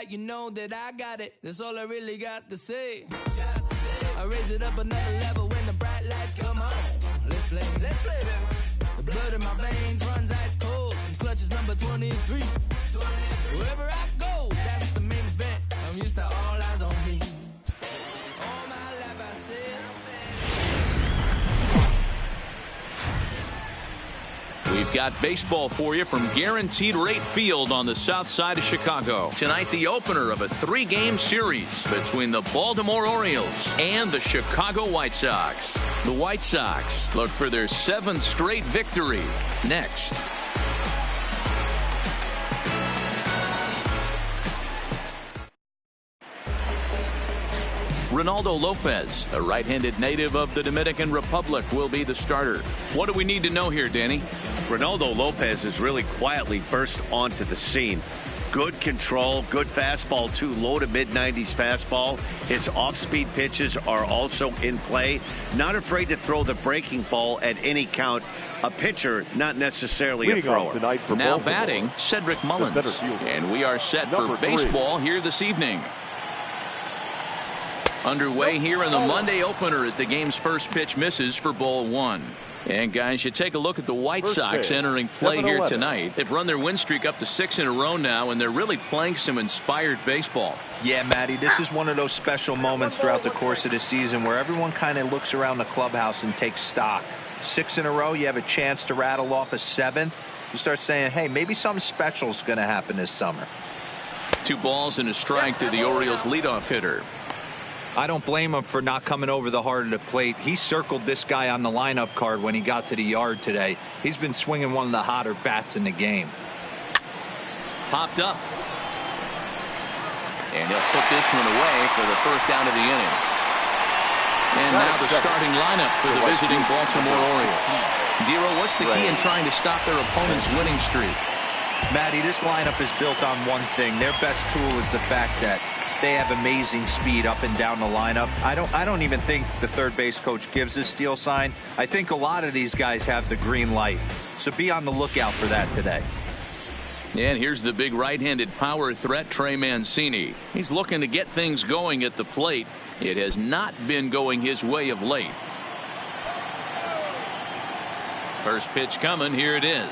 right, you know that I got it. That's all I really got to say. I raise it up another level when the bright lights come on. Let's play then. The blood in my veins runs ice cold. And clutch is number 23. Wherever I go, that's the main event. I'm used to all eyes on me. All my life I said. We've got baseball for you from Guaranteed Rate Field on the south side of Chicago. Tonight, the opener of a 3-game series between the Baltimore Orioles and the Chicago White Sox. The White Sox look for their 7th straight victory next. Ronaldo Lopez, a right-handed native of the Dominican Republic, will be the starter. What do we need to know here, Danny? Ronaldo Lopez has really quietly burst onto the scene. Good control, good fastball too, low to mid-90s fastball. His off-speed pitches are also in play. Not afraid to throw the breaking ball at any count. A pitcher, not necessarily a thrower. Now batting, Cedric Mullins. And we are set for baseball here this evening. Underway here in the Monday opener as the game's first pitch misses for ball 1. And guys, you take a look at the White Sox entering play here tonight. They've run their win streak up to 6 in a row now, and they're really playing some inspired baseball. Yeah, Matty, this is one of those special moments throughout the course of the season where everyone kind of looks around the clubhouse and takes stock. 6 in a row, you have a chance to rattle off a 7th. You start saying, hey, maybe something special is going to happen this summer. 2 balls and a strike to the Orioles leadoff hitter. I don't blame him for not coming over the heart of the plate. He circled this guy on the lineup card when he got to the yard today. He's been swinging one of the hotter bats in the game. Popped up. And he'll put this one away for the first out of the inning. And now the starting lineup for the visiting Baltimore Orioles. Dero, what's the key in trying to stop their opponent's winning streak? Matty, this lineup is built on one thing. Their best tool is the fact that they have amazing speed up and down the lineup. I don't even think the third base coach gives a steal sign. I think a lot of these guys have the green light. So be on the lookout for that today. And here's the big right-handed power threat, Trey Mancini. He's looking to get things going at the plate. It has not been going his way of late. First pitch coming. Here it is.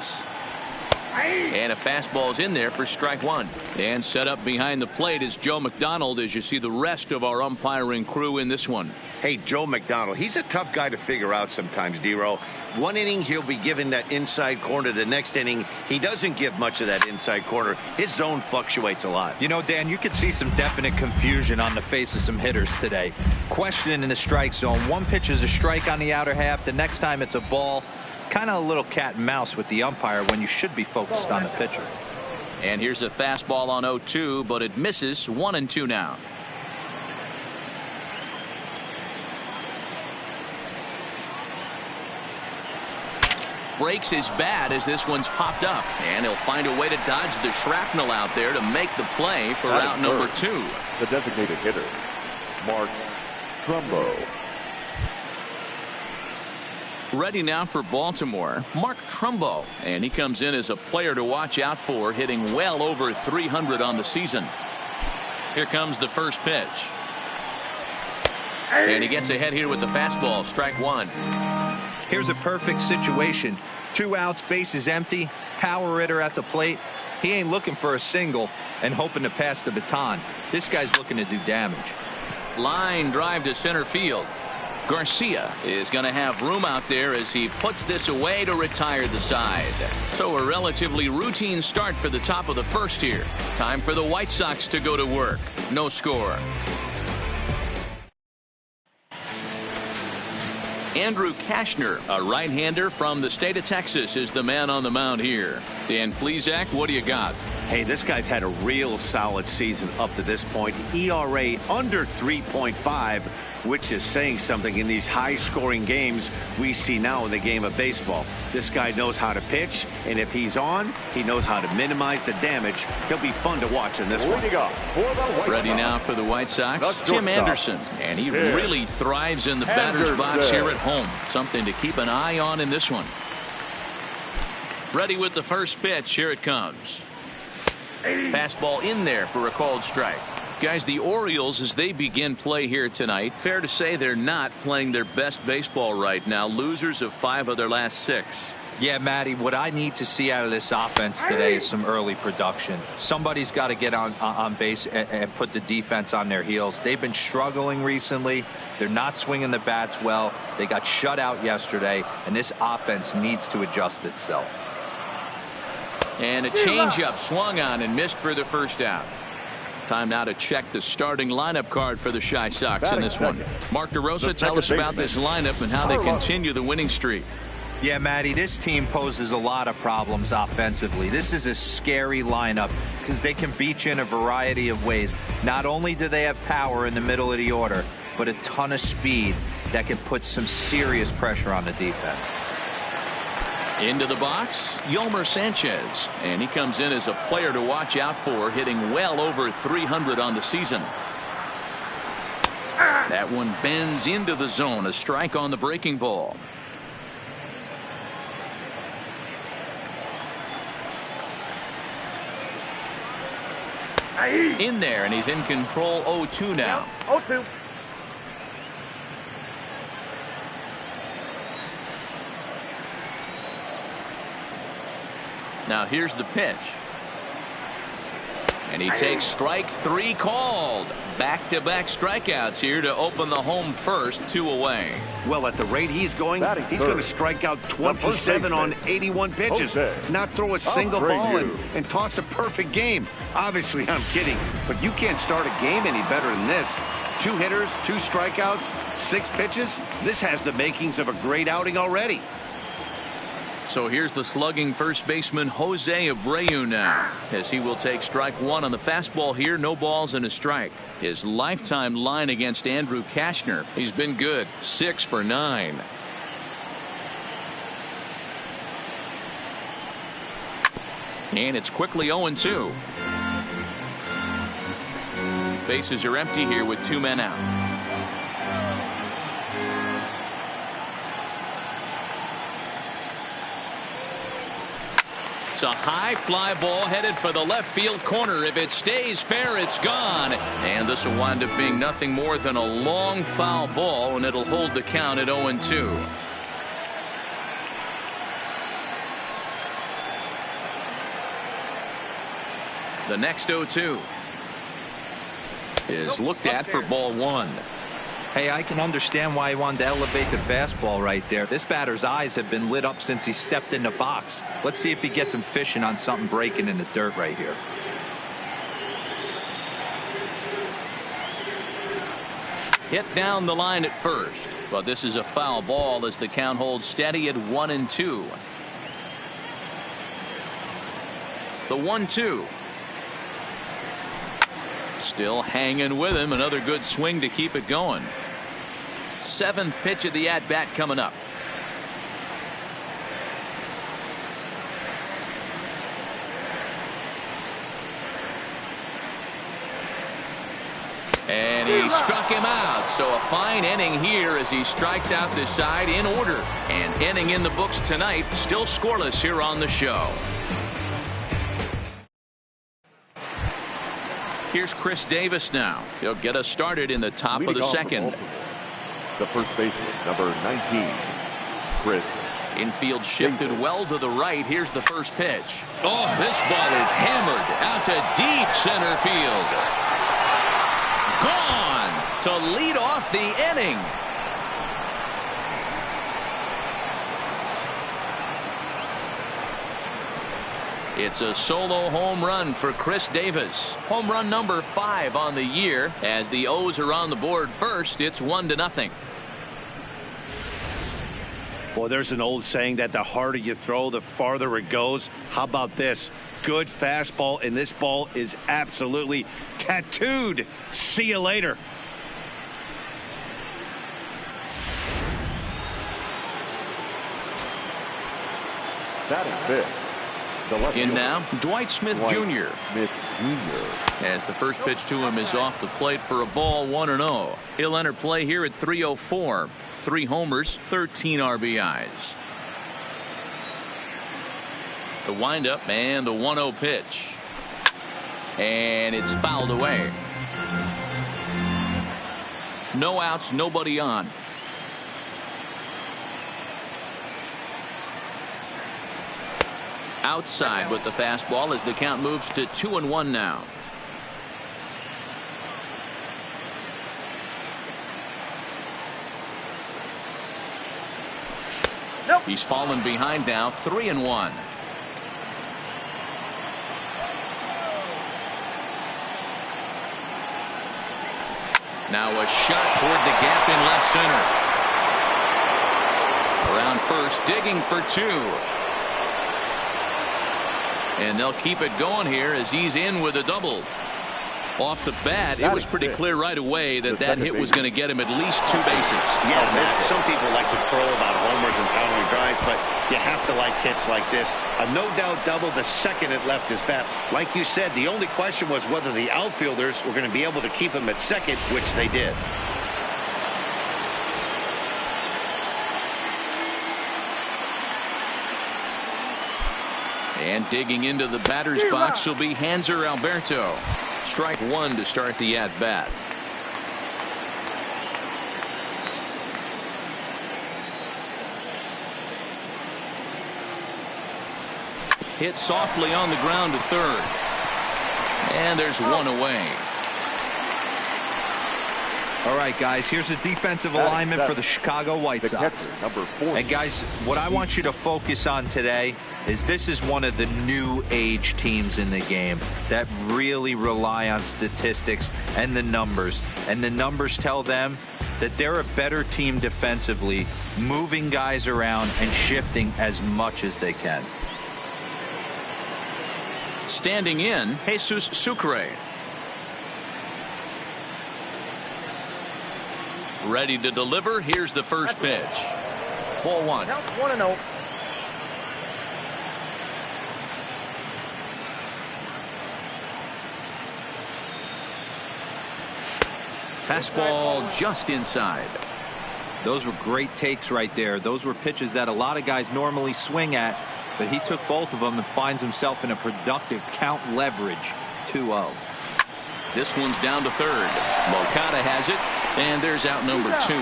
And a fastball's in there for strike 1. And set up behind the plate is Joe McDonald as you see the rest of our umpiring crew in this one. Hey, Joe McDonald, he's a tough guy to figure out sometimes, Dero. One inning, he'll be given that inside corner. The next inning, he doesn't give much of that inside corner. His zone fluctuates a lot. You know, Dan, you could see some definite confusion on the face of some hitters today. Questioning in the strike zone. One pitch is a strike on the outer half. The next time it's a ball. Kind of a little cat and mouse with the umpire when you should be focused on the pitcher. And here's a fastball on 0-2, but it misses. 1-2 now. Breaks his bat as this one's popped up, and he'll find a way to dodge the shrapnel out there to make the play for out number 2. The designated hitter, Mark Trumbo. Ready now for Baltimore, Mark Trumbo, and he comes in as a player to watch out for, hitting well over 300 on the season. Here comes the first pitch. And he gets ahead here with the fastball, strike 1. Here's a perfect situation. 2 outs, bases empty, power hitter at the plate. He ain't looking for a single and hoping to pass the baton. This guy's looking to do damage. Line drive to center field. Garcia is going to have room out there as he puts this away to retire the side. So a relatively routine start for the top of the first here. Time for the White Sox to go to work. No score. Andrew Kashner, a right-hander from the state of Texas, is the man on the mound here. Dan Plesac, what do you got? Hey, this guy's had a real solid season up to this point. ERA under 3.5, which is saying something in these high-scoring games we see now in the game of baseball. This guy knows how to pitch, and if he's on, he knows how to minimize the damage. He'll be fun to watch in this one. Ready now for the White Sox, Tim Anderson, and he really thrives in the batter's box here at home. Something to keep an eye on in this one. Ready with the first pitch. Here it comes. Fastball in there for a called strike. Guys, the Orioles, as they begin play here tonight, fair to say they're not playing their best baseball right now. Losers of 5 of their last 6. Yeah, Matty, what I need to see out of this offense today is some early production. Somebody's got to get on base and put the defense on their heels. They've been struggling recently. They're not swinging the bats well. They got shut out yesterday, and this offense needs to adjust itself. And a changeup swung on and missed for the first out. Time now to check the starting lineup card for the Chi Sox in this one. Mark DeRosa, tell us about this lineup and how they continue the winning streak. Yeah, Matty, this team poses a lot of problems offensively. This is a scary lineup because they can beat you in a variety of ways. Not only do they have power in the middle of the order, but a ton of speed that can put some serious pressure on the defense. Into the box, Yolmer Sanchez, and he comes in as a player to watch out for, hitting well over 300 on the season. That one bends into the zone, a strike on the breaking ball. In there, and he's in control. 0-2 now. 0-2. Now here's the pitch. And he takes strike 3 called. Back-to-back strikeouts here to open the home first, 2 away. Well, at the rate he's going, he's going to strike out 27 on 81 pitches. Not throw a single ball and toss a perfect game. Obviously, I'm kidding, but you can't start a game any better than this. 2 hitters, 2 strikeouts, 6 pitches. This has the makings of a great outing already. So here's the slugging first baseman Jose Abreu now, as he will take strike 1 on the fastball here. No balls and a strike. His lifetime line against Andrew Kashner, he's been good, 6 for 9. And it's quickly 0-2. Bases are empty here with 2 men out. It's a high fly ball headed for the left field corner. If it stays fair, it's gone. And this will wind up being nothing more than a long foul ball, and it'll hold the count at 0-2. The next 0-2 is looked at for ball 1. Hey, I can understand why he wanted to elevate the fastball right there. This batter's eyes have been lit up since he stepped in the box. Let's see if he gets him fishing on something breaking in the dirt right here. Hit down the line at first, but this is a foul ball as the count holds steady at 1-2. The 1-2. Still hanging with him. Another good swing to keep it going. 7th pitch of the at-bat coming up. And he struck him out. So a fine inning here as he strikes out this side in order. And inning in the books tonight. Still scoreless here on the show. Here's Chris Davis now. He'll get us started in the top of the second. The first baseman, number 19, Chris. Infield shifted well to the right. Here's the first pitch. Oh, this ball is hammered out to deep center field. Gone to lead off the inning. It's a solo home run for Chris Davis. Home run number 5 on the year. As the O's are on the board first, it's 1-0. Boy, there's an old saying that the harder you throw, the farther it goes. How about this? Good fastball, and this ball is absolutely tattooed. See you later. Batting fifth. In now, Dwight Smith Jr. As the first pitch to him is off the plate for a ball, 1-0. He'll enter play here at 3:04. 3 homers, 13 RBIs. The windup and the 1-0 pitch. And it's fouled away. No outs, nobody on. Outside with the fastball as the count moves to 2-1 now. Nope. He's fallen behind now, 3-1. Now a shot toward the gap in left center. Around first, digging for 2. And they'll keep it going here as he's in with a double. Off the bat, it was pretty clear right away that that hit was going to get him at least 2 bases. Yeah, Matt, some people like to crow about homers and power drives, but you have to like hits like this. A no-doubt double the second it left his bat. Like you said, the only question was whether the outfielders were going to be able to keep him at second, which they did. And digging into the batter's box will be Hanser Alberto. Strike 1 to start the at-bat. Hit softly on the ground to third. And there's 1 away. All right, guys, here's a defensive alignment for the Chicago White Sox. Number 4. And, guys, what I want you to focus on today is this is one of the new age teams in the game that really rely on statistics and the numbers. And the numbers tell them that they're a better team defensively, moving guys around and shifting as much as they can. Standing in, Jesus Sucre. Ready to deliver. Here's the first pitch. Ball 1. Count 1-0. Fastball just inside. Those were great takes right there. Those were pitches that a lot of guys normally swing at, but he took both of them and finds himself in a productive count leverage 2-0. This one's down to third. Moncada has it, and there's out number 2.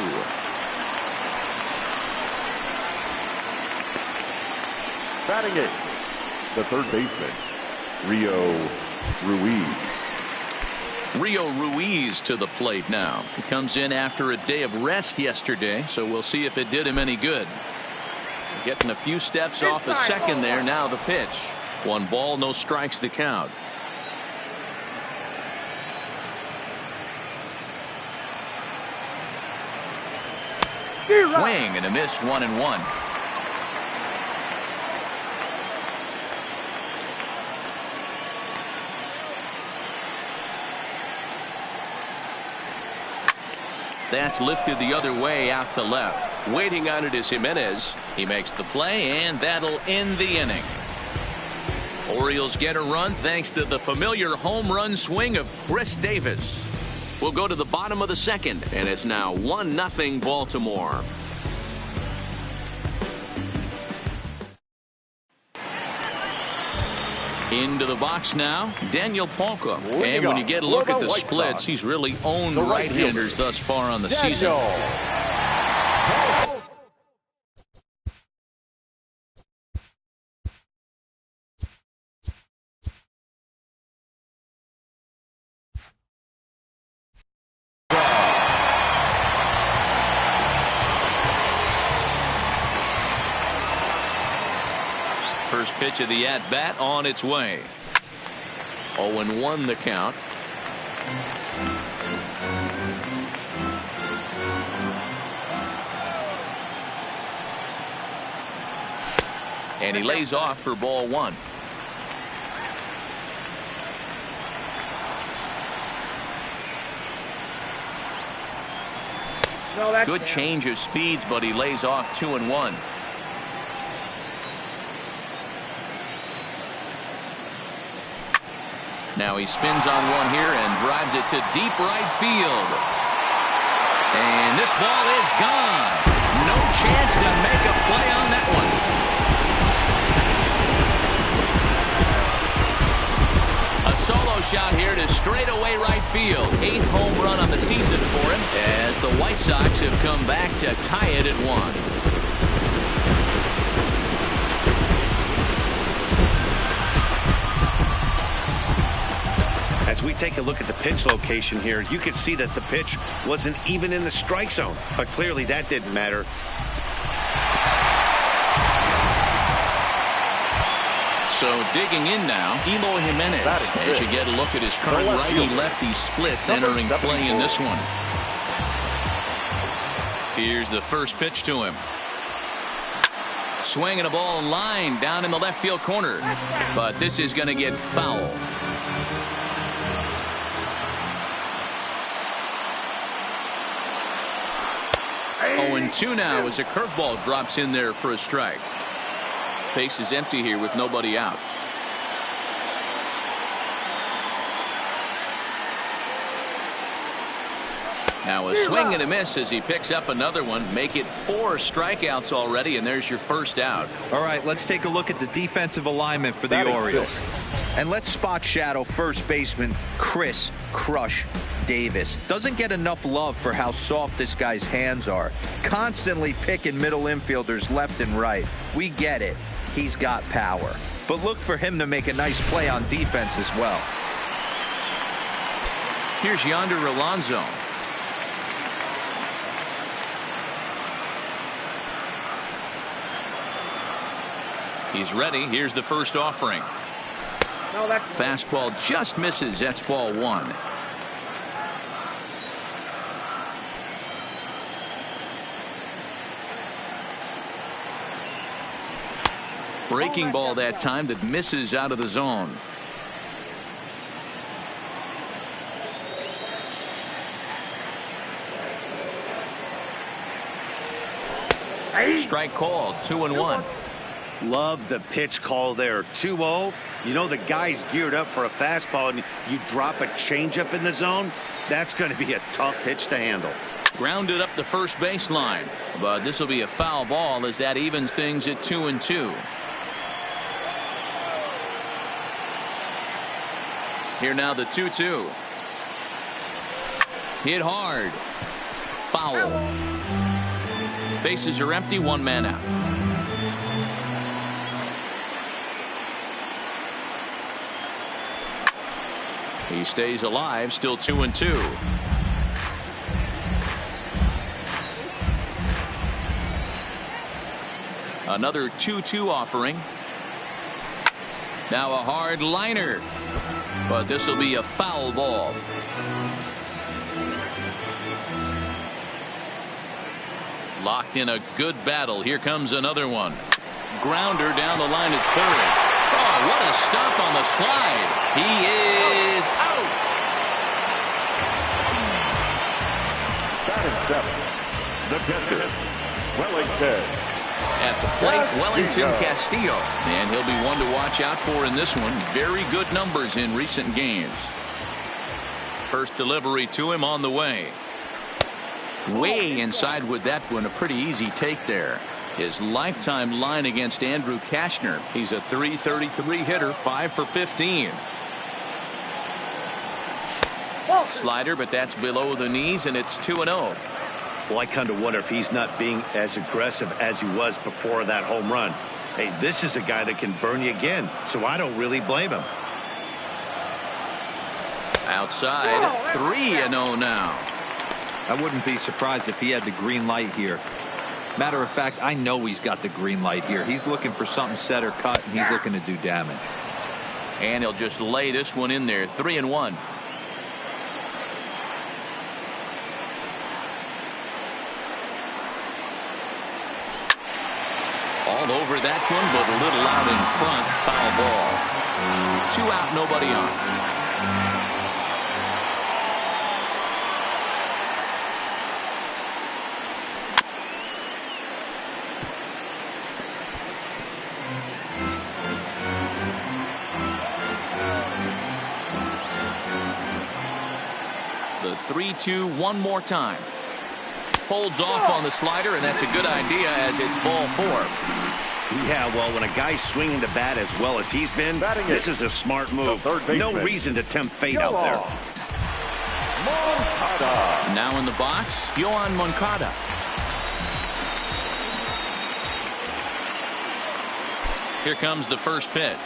Batting it, the third baseman, Rio Ruiz. Rio Ruiz to the plate now. He comes in after a day of rest yesterday, so we'll see if it did him any good. Getting a few steps off a second there. Now the pitch. 1 ball, no strikes to count. Swing and a miss, 1-1. That's lifted the other way out to left. Waiting on it is Jimenez. He makes the play, and that'll end the inning. Orioles get a run thanks to the familiar home run swing of Chris Davis. We'll go to the bottom of the second, and it's now 1-0 Baltimore. Into the box now, Daniel Palka. And when you get a look at the splits, he's really owned right-handers thus far on the season. First pitch of the at-bat on its way. 0-1 the count. And he lays off for ball 1. Good change of speeds, but he lays off 2-1. Now he spins on one here and drives it to deep right field. And this ball is gone. No chance to make a play on that one. A solo shot here to straightaway right field. 8th home run on the season for him as the White Sox have come back to tie it at 1. As we take a look at the pitch location here, you can see that the pitch wasn't even in the strike zone, but clearly that didn't matter. So digging in now, Eloy Jimenez, as you get a look at his current righty-lefty splits entering play in this one. Here's the first pitch to him. Swinging a ball line down in the left field corner, but this is going to get foul. 0-2 now as a curveball drops in there for a strike. Base is empty here with nobody out. Now a swing and a miss as he picks up another one. Make it 4 strikeouts already, and there's your first out. All right, let's take a look at the defensive alignment for the Orioles. And let's spot shadow first baseman Chris Crush Davis. Doesn't get enough love for how soft this guy's hands are. Constantly picking middle infielders left and right. We get it. He's got power. But look for him to make a nice play on defense as well. Here's Yonder Alonso. He's ready. Here's the first offering. Fastball just misses. That's ball 1. Breaking ball that time that misses out of the zone. Strike called. 2-1. Love the pitch call there. 2-0. You know the guy's geared up for a fastball, and you drop a changeup in the zone. That's going to be a tough pitch to handle. Grounded up the first baseline, but this will be a foul ball as that evens things at 2-2. Here now the 2-2. Hit hard. Foul. Bases are empty. 1 man out. He stays alive, still 2-2. Another 2-2 offering. Now a hard liner, but this will be a foul ball. Locked in a good battle. Here comes another one. Grounder down the line at third. Oh, what a stop on the slide. He is out. Batting 7, the catcher, Wellington. At the plate, Wellington Castillo. And he'll be one to watch out for in this one. Very good numbers in recent games. First delivery to him on the way. Way inside with that one. A pretty easy take there. His lifetime line against Andrew Kashner. He's a .333 hitter, 5 for 15. Slider, but that's below the knees, and it's 2-0. Well, I kind of wonder if he's not being as aggressive as he was before that home run. Hey, this is a guy that can burn you again, so I don't really blame him. Outside, 3-0 now. I wouldn't be surprised if he had the green light here. Matter of fact, I know he's got the green light here. He's looking for something set or cut, and he's looking to do damage. And he'll just lay this one in there. 3-1. All over that one, but a little out in front. Foul ball. 2 out, nobody on. The 3-2 one more time. Holds off on the slider, and that's a good idea as it's ball 4. Yeah, well, when a guy's swinging the bat as well as he's been, this is a smart move. No reason to tempt fate out there. Moncada. Now in the box, Yoan Moncada. Here comes the first pitch.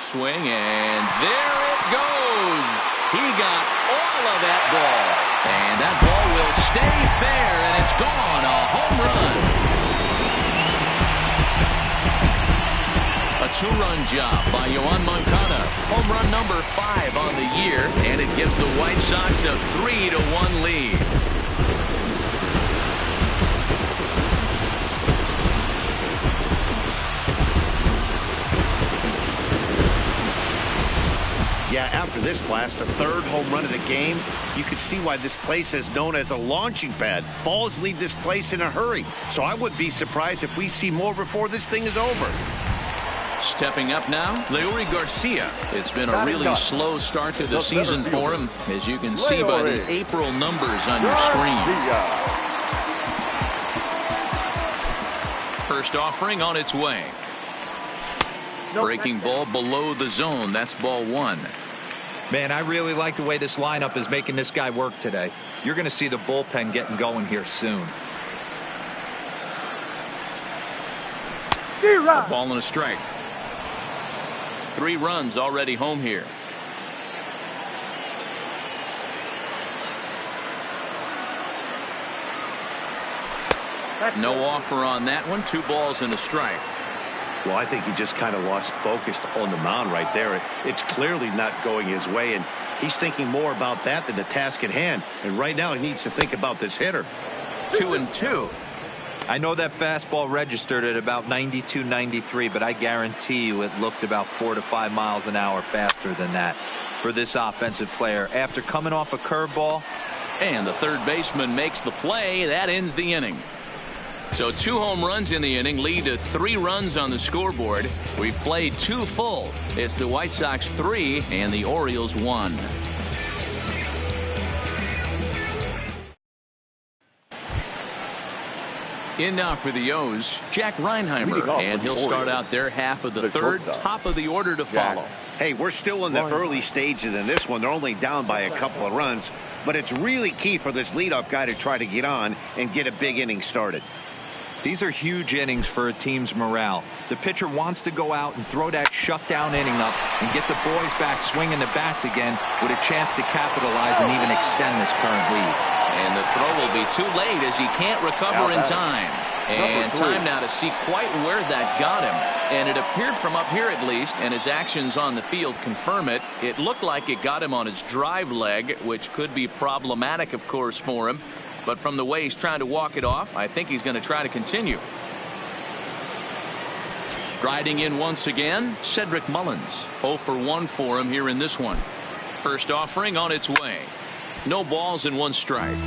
Swing, and there it goes. He got all of that ball. And that ball will stay fair, and it's gone. A home run. A two-run job by Yoan Moncada. Home run number 5 on the year, and it gives the White Sox a 3-1 lead. Yeah, after this blast, a third home run of the game, you could see why this place is known as a launching pad. Balls leave this place in a hurry, so I would be surprised if we see more before this thing is over. Stepping up now, Leury Garcia. It's been a really slow start to the season for him, as you can see by the April numbers on your screen. First offering on its way. Breaking ball below the zone. That's ball 1. Man, I really like the way this lineup is making this guy work today. You're going to see the bullpen getting going here soon. A ball and a strike. 3 runs already home here. No offer on that one. 2 balls and a strike. Well, I think he just kind of lost focus on the mound right there. It's clearly not going his way, and he's thinking more about that than the task at hand. And right now he needs to think about this hitter. 2-2. I know that fastball registered at about 92, 93, but I guarantee you it looked about 4 to 5 miles an hour faster than that for this offensive player. After coming off a curveball. And the third baseman makes the play. That ends the inning. So 2 home runs in the inning lead to 3 runs on the scoreboard. We've played 2 full. It's the White Sox 3 and the Orioles 1. In now for the O's, Jack Reinheimer, and he'll start out their half of the third, top of the order to follow. Hey, we're still in the early stages in this one. They're only down by a couple of runs, but it's really key for this leadoff guy to try to get on and get a big inning started. These are huge innings for a team's morale. The pitcher wants to go out and throw that shutdown inning up and get the boys back swinging the bats again with a chance to capitalize and even extend this current lead. And the throw will be too late as he can't recover in time. And time now to see quite where that got him. And it appeared from up here at least, and his actions on the field confirm it. It looked like it got him on his drive leg, which could be problematic, of course, for him. But from the way he's trying to walk it off, I think he's going to try to continue. Striding in once again, Cedric Mullins. 0 for 1 for him here in this one. First offering on its way. No balls and 1 strike.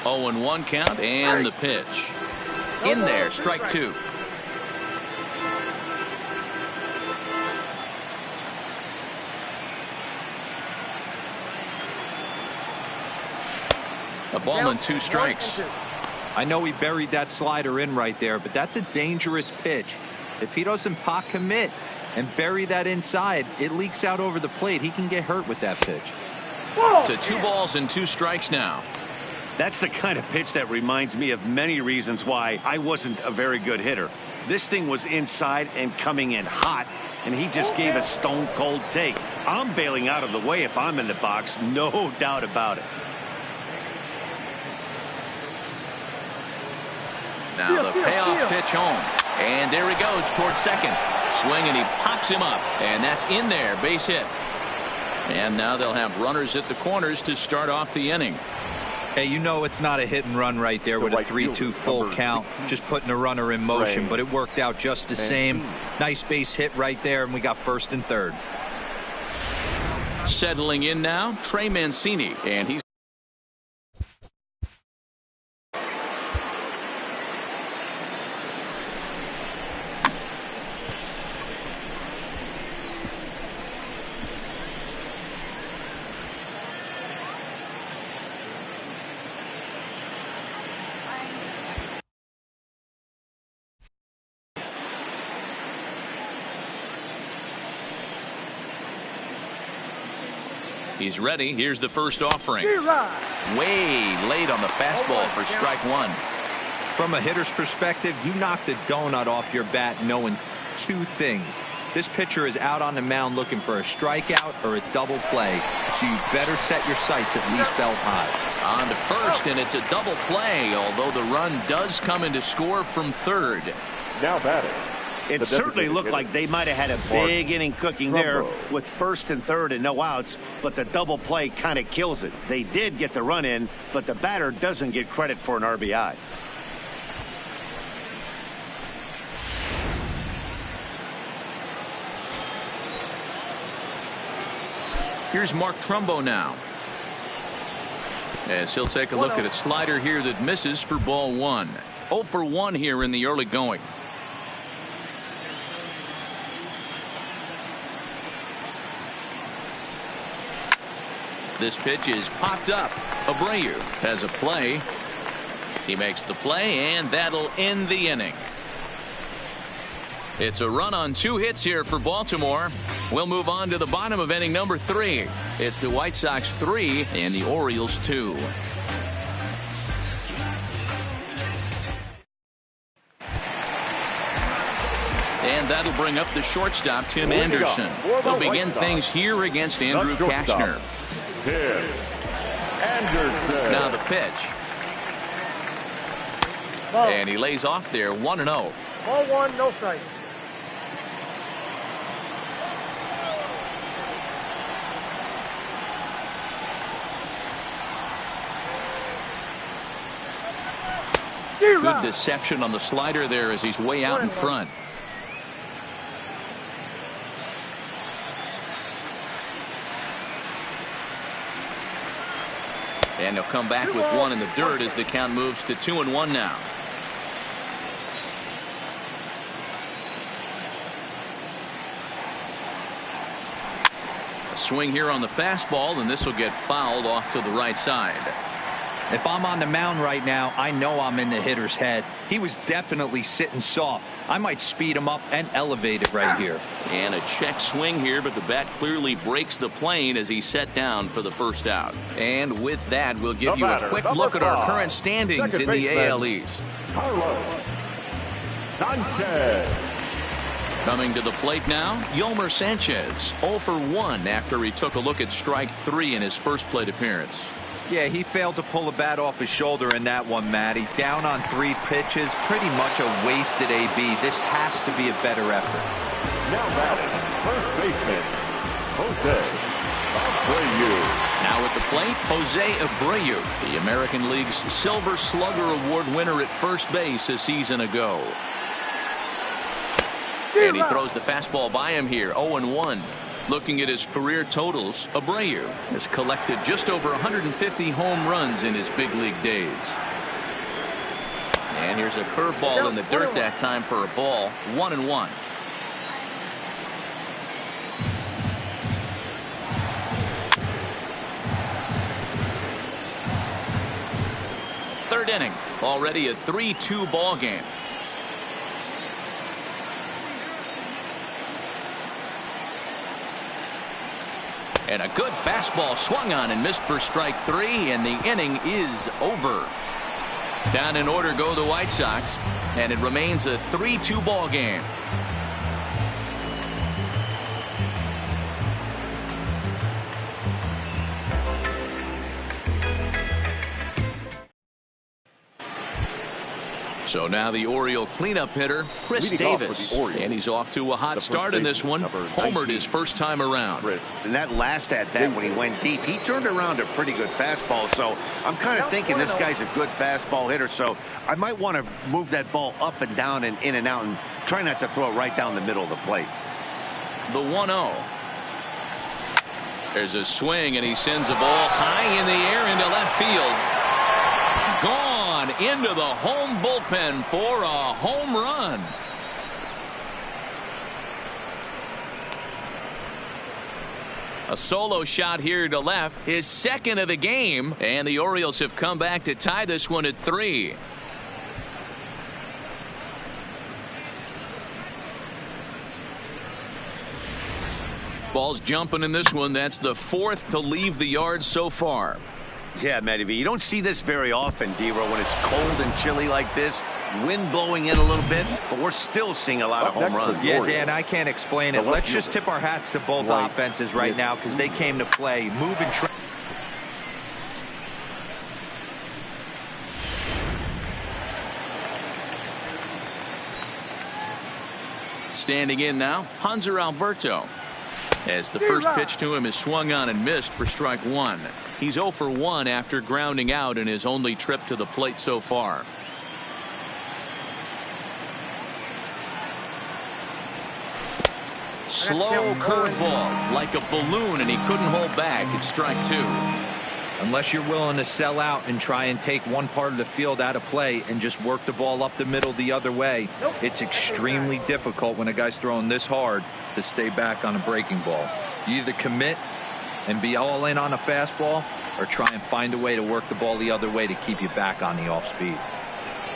Oh, and 1 count, and the pitch. In there, strike 2. A ball and 2 strikes. I know he buried that slider in right there, but that's a dangerous pitch. If he doesn't pot commit and bury that inside, it leaks out over the plate. He can get hurt with that pitch. To 2 balls and 2 strikes now. That's the kind of pitch that reminds me of many reasons why I wasn't a very good hitter. This thing was inside and coming in hot, and he just gave a stone cold take. I'm bailing out of the way if I'm in the box, no doubt about it. Now the payoff pitch home. And there he goes towards second. Swing, and he pops him up. And that's in there. Base hit. And now they'll have runners at the corners to start off the inning. Hey, you know it's not a hit and run right there with a 3-2 full count. Just putting a runner in motion, but it worked out just the same. Nice base hit right there, and we got first and third. Settling in now, Trey Mancini. And he's He's ready. Here's the first offering. Way late on the fastball for strike one. From a hitter's perspective, you knocked a donut off your bat knowing two things. This pitcher is out on the mound looking for a strikeout or a double play, so you better set your sights at least belt high. On to first, and it's a double play, although the run does come into score from third. Now batting. It certainly looked like they might have had a big inning cooking there with first and third and no outs, but the double play kind of kills it. They did get the run in, but the batter doesn't get credit for an RBI. Here's Mark Trumbo now, as he'll take a look at a slider here that misses for ball one. 0 for 1 here in the early going. This pitch is popped up. Abreu has a play. He makes the play, and that'll end the inning. It's a run on 2 hits here for Baltimore. We'll move on to the bottom of inning number 3. It's the White Sox 3 and the Orioles 2. And that'll bring up the shortstop, Tim Anderson. They'll begin things here against Andrew Kashner. Tim Anderson. Now the pitch. And he lays off there 1-0. Ball 1, no strike. Good deception on the slider there as he's way out in front. And they'll come back with one in the dirt as the count moves to 2-1 now. A swing here on the fastball, and this will get fouled off to the right side. If I'm on the mound right now, I know I'm in the hitter's head. He was definitely sitting soft. I might speed him up and elevate it right here. And a check swing here, but the bat clearly breaks the plane as he's set down for the first out. And with that, we'll give you a quick look at our current standings in the AL East. Carlos Sanchez. Coming to the plate now, Yolmer Sanchez, 0 for 1 after he took a look at strike 3 in his first plate appearance. Yeah, he failed to pull a bat off his shoulder in that one, Matty. Down on 3 pitches, pretty much a wasted AB. This has to be a better effort. Now batting, first baseman, Jose Abreu. Now at the plate, Jose Abreu, the American League's Silver Slugger Award winner at first base a season ago. And he throws the fastball by him here, 0-1. Looking at his career totals, Abreu has collected just over 150 home runs in his big league days. And here's a curveball in the dirt that time for a ball, 1-1. Third inning, already a 3-2 ball game. And a good fastball swung on and missed for strike 3, and the inning is over. Down in order go the White Sox, and it remains a 3-2 ball game. So now the Oriole cleanup hitter, Chris Davis, and he's off to a hot start in this one. Homered his first time around. And that last at bat when he went deep, he turned around a pretty good fastball. So I'm kind of thinking this guy's a good fastball hitter. So I might want to move that ball up and down and in and out and try not to throw it right down the middle of the plate. The 1-0. There's a swing, and he sends a ball high in the air into left field. Gone into the home bullpen for a home run. A solo shot here to left, his second of the game, and the Orioles have come back to tie this one at 3. Ball's jumping in this one. That's the 4th to leave the yard so far. Yeah, Matty V, you don't see this very often, D-Row, when it's cold and chilly like this. Wind blowing in a little bit, but we're still seeing a lot of home runs. Yeah, Dan, I can't explain it. Let's just tip our hats to both offenses right now because they came to play. Move and try. Standing in now, Hanser Alberto. As the first pitch to him is swung on and missed for strike 1. He's 0 for 1 after grounding out in his only trip to the plate so far. Slow curveball like a balloon, and he couldn't hold back. It's strike 2. Unless you're willing to sell out and try and take one part of the field out of play and just work the ball up the middle the other way, it's extremely difficult when a guy's throwing this hard to stay back on a breaking ball. You either commit and be all in on a fastball or try and find a way to work the ball the other way to keep you back on the off speed.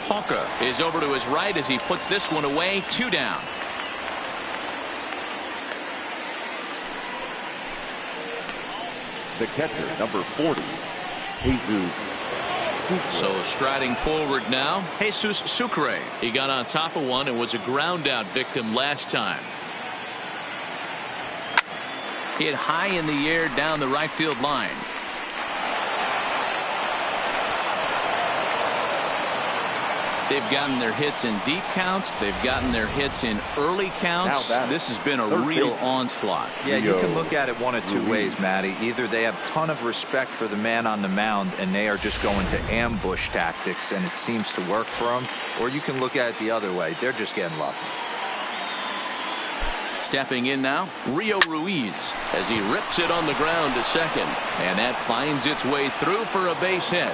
Hawker is over to his right as he puts this one away. 2 down. The catcher, number 40, Jesus Sucre. So striding forward now, Jesus Sucre. He got on top of one and was a ground out victim last time. Hit high in the air down the right field line. They've gotten their hits in deep counts. They've gotten their hits in early counts. This has been a real onslaught. Yeah, you can look at it one of two ways, Matty. Either they have a ton of respect for the man on the mound and they are just going to ambush tactics and it seems to work for them, or you can look at it the other way. They're just getting lucky. Stepping in now, Rio Ruiz as he rips it on the ground to second, and that finds its way through for a base hit.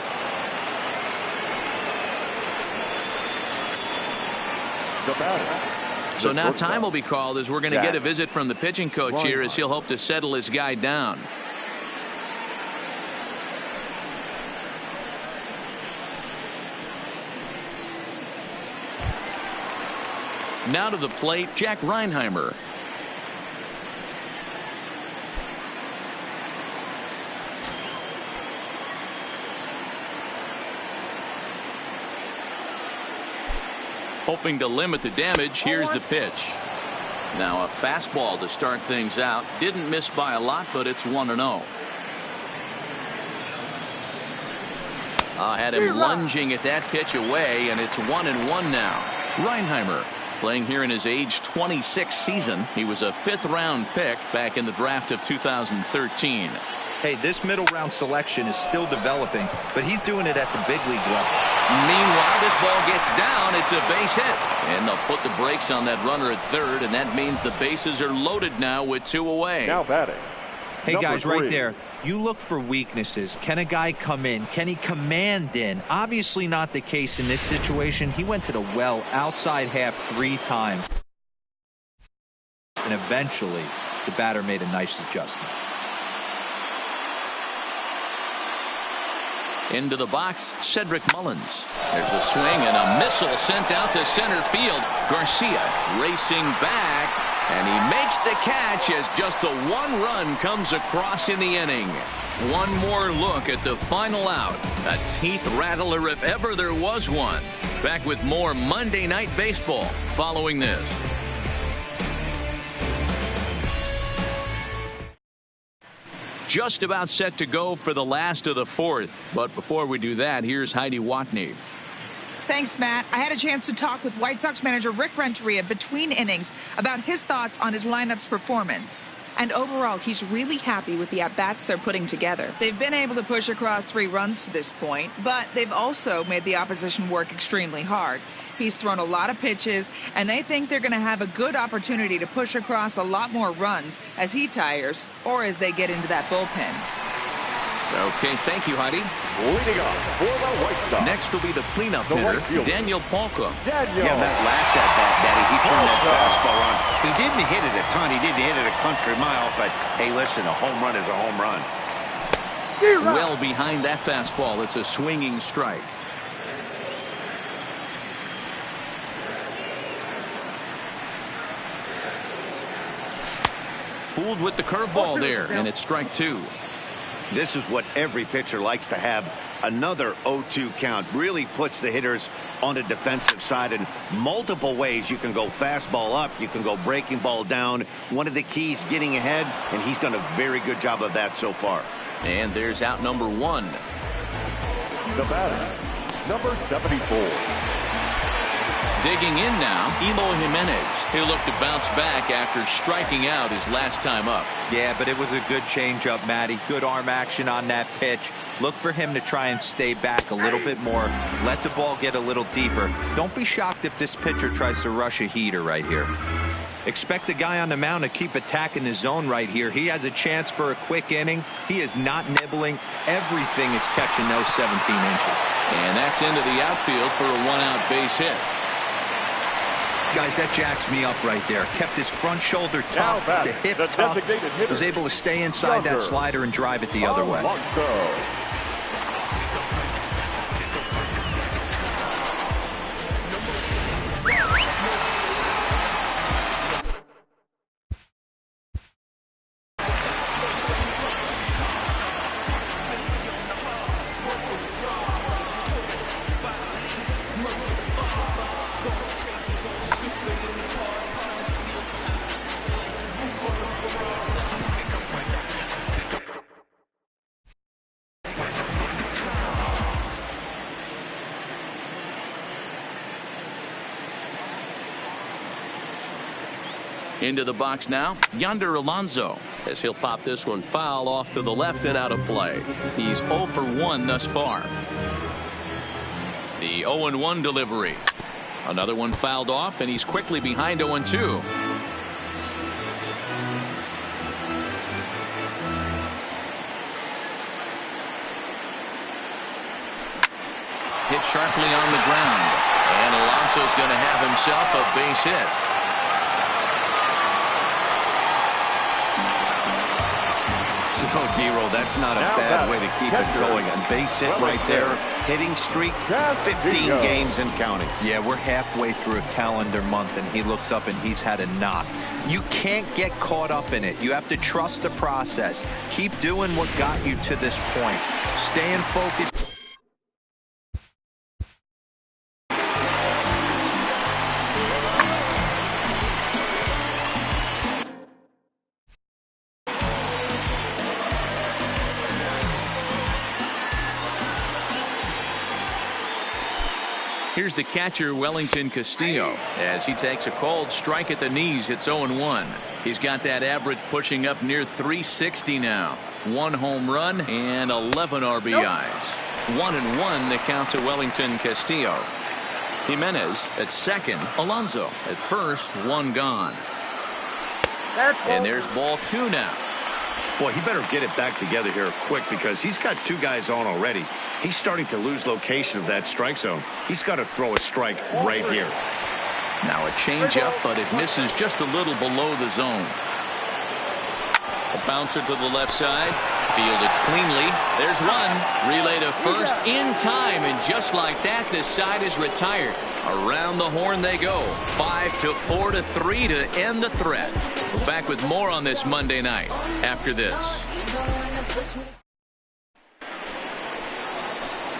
So now time will be called as we're going to get a visit from the pitching coach here as he'll hope to settle his guy down. Now to the plate, Jack Reinheimer. Hoping to limit the damage. Here's the pitch. Now a fastball to start things out. Didn't miss by a lot, but it's 1-0. Had him lunging at that pitch away, and it's 1-1 now. Reinheimer playing here in his age 26 season. He was a 5th round pick back in the draft of 2013. Hey, this middle round selection is still developing, but he's doing it at the big league level. Meanwhile, this ball gets down. It's a base hit, and they'll put the brakes on that runner at third, and that means the bases are loaded now with 2 away. Now batting. Hey guys, 3. right there, you look for weaknesses. Can a guy come in? Can he command in? Obviously not the case in this situation. He went to the well outside half 3 times, and eventually the batter made a nice adjustment. Into the box, Cedric Mullins. There's a swing and a missile sent out to center field. Garcia racing back, and he makes the catch as just the 1 run comes across in the inning. One more look at the final out. A teeth rattler if ever there was one. Back with more Monday Night Baseball following this. Just about set to go for the last of the 4th. But before we do that, here's Heidi Watney. Thanks, Matt. I had a chance to talk with White Sox manager Rick Renteria between innings about his thoughts on his lineup's performance. And overall, he's really happy with the at-bats they're putting together. They've been able to push across 3 runs to this point, but they've also made the opposition work extremely hard. He's thrown a lot of pitches, and they think they're going to have a good opportunity to push across a lot more runs as he tires or as they get into that bullpen. Okay, thank you, Heidi. Leading off for the White Sox. Next will be the cleanup hitter, Daniel Palka. Yeah, that last at-bat, Daddy, he turned that fastball on. He didn't hit it a ton. He didn't hit it a country mile, but hey, listen, a home run is a home run. Well behind that fastball, it's a swinging strike. fooled with the curveball there, and it's strike two. This is what every pitcher likes to have. Another 0-2 count really puts the hitters on the defensive side in multiple ways. You can go fastball up, you can go breaking ball down. One of the keys, getting ahead, and he's done a very good job of that so far. And there's out number one. The batter, number 74. Digging in now, Eloy Jimenez. He'll look to bounce back after striking out his last time up. Yeah, but it was a good changeup, Matty. Good arm action on that pitch. Look for him to try and stay back a little bit more. Let the ball get a little deeper. Don't be shocked if this pitcher tries to rush a heater right here. Expect the guy on the mound to keep attacking the zone right here. He has a chance for a quick inning. He is not nibbling. Everything is catching those 17 inches. And that's into the outfield for a one-out base hit. Guys, that jacks me up right there. Kept his front shoulder tucked, the hip tucked, was able to stay inside that slider and drive it the other way. Into the box now, Yonder Alonso, as he'll pop this one foul off to the left and out of play. He's 0 for 1 thus far. The 0-1 delivery. Another one fouled off, and he's quickly behind 0-2. Hit sharply on the ground, and Alonso's going to have himself a base hit. Oh, Dero, that's not a bad way to keep it going. A base hit right there. Hitting streak, 15 games and counting. Yeah, we're halfway through a calendar month, and he looks up and he's had a knock. You can't get caught up in it. You have to trust the process. Keep doing what got you to this point. Staying focused. Here's the catcher, Wellington Castillo, as he takes a called strike at the knees. It's 0-1. He's got that average pushing up near 360 now. 1 home run and 11 RBIs. 1-1 the count to Wellington Castillo. Jimenez at second. Alonso at first. 1 gone. And there's ball 2 now. Boy, he better get it back together here quick, because he's got 2 guys on already. He's starting to lose location of that strike zone. He's got to throw a strike right here. Now a changeup, but it misses just a little below the zone. A bouncer to the left side. Fielded cleanly. There's one. Relay to first in time, and just like that, this side is retired. Around the horn they go. 5-4-3 to end the threat. We're back with more on this Monday night after this.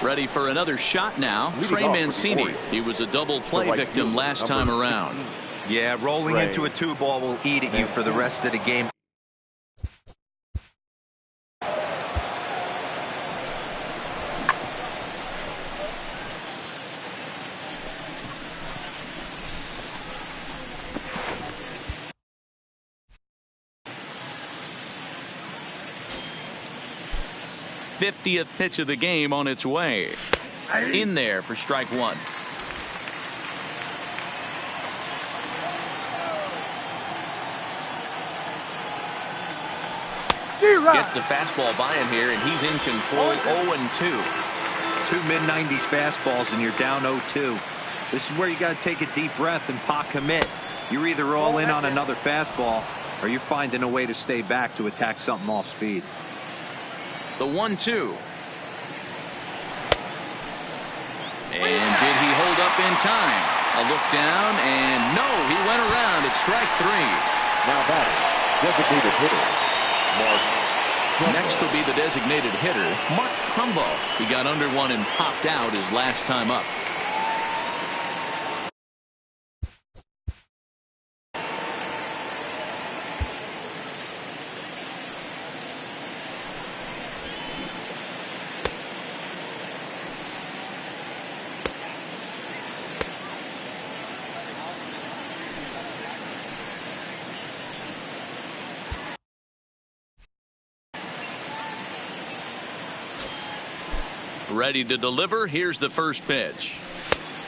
Ready for another shot now. Trey Mancini. He was a double play victim last time around. Yeah, rolling into a 2-ball will eat at you for the rest of the game. '50th pitch of the game on its way. In there for strike 1. Gets the fastball by him here, and he's in control. 0-2. 2 mid-90s fastballs, and you're down 0-2. This is where you got to take a deep breath and pot commit. You're either all in on another fastball, or you're finding a way to stay back to attack something off speed. The 1-2. And did he hold up in time? A look down, and no, he went around. It's strike 3. Now batting, Designated hitter, Mark. Next will be the designated hitter, Mark Trumbo. He got under one and popped out his last time up. Ready to deliver. Here's the first pitch.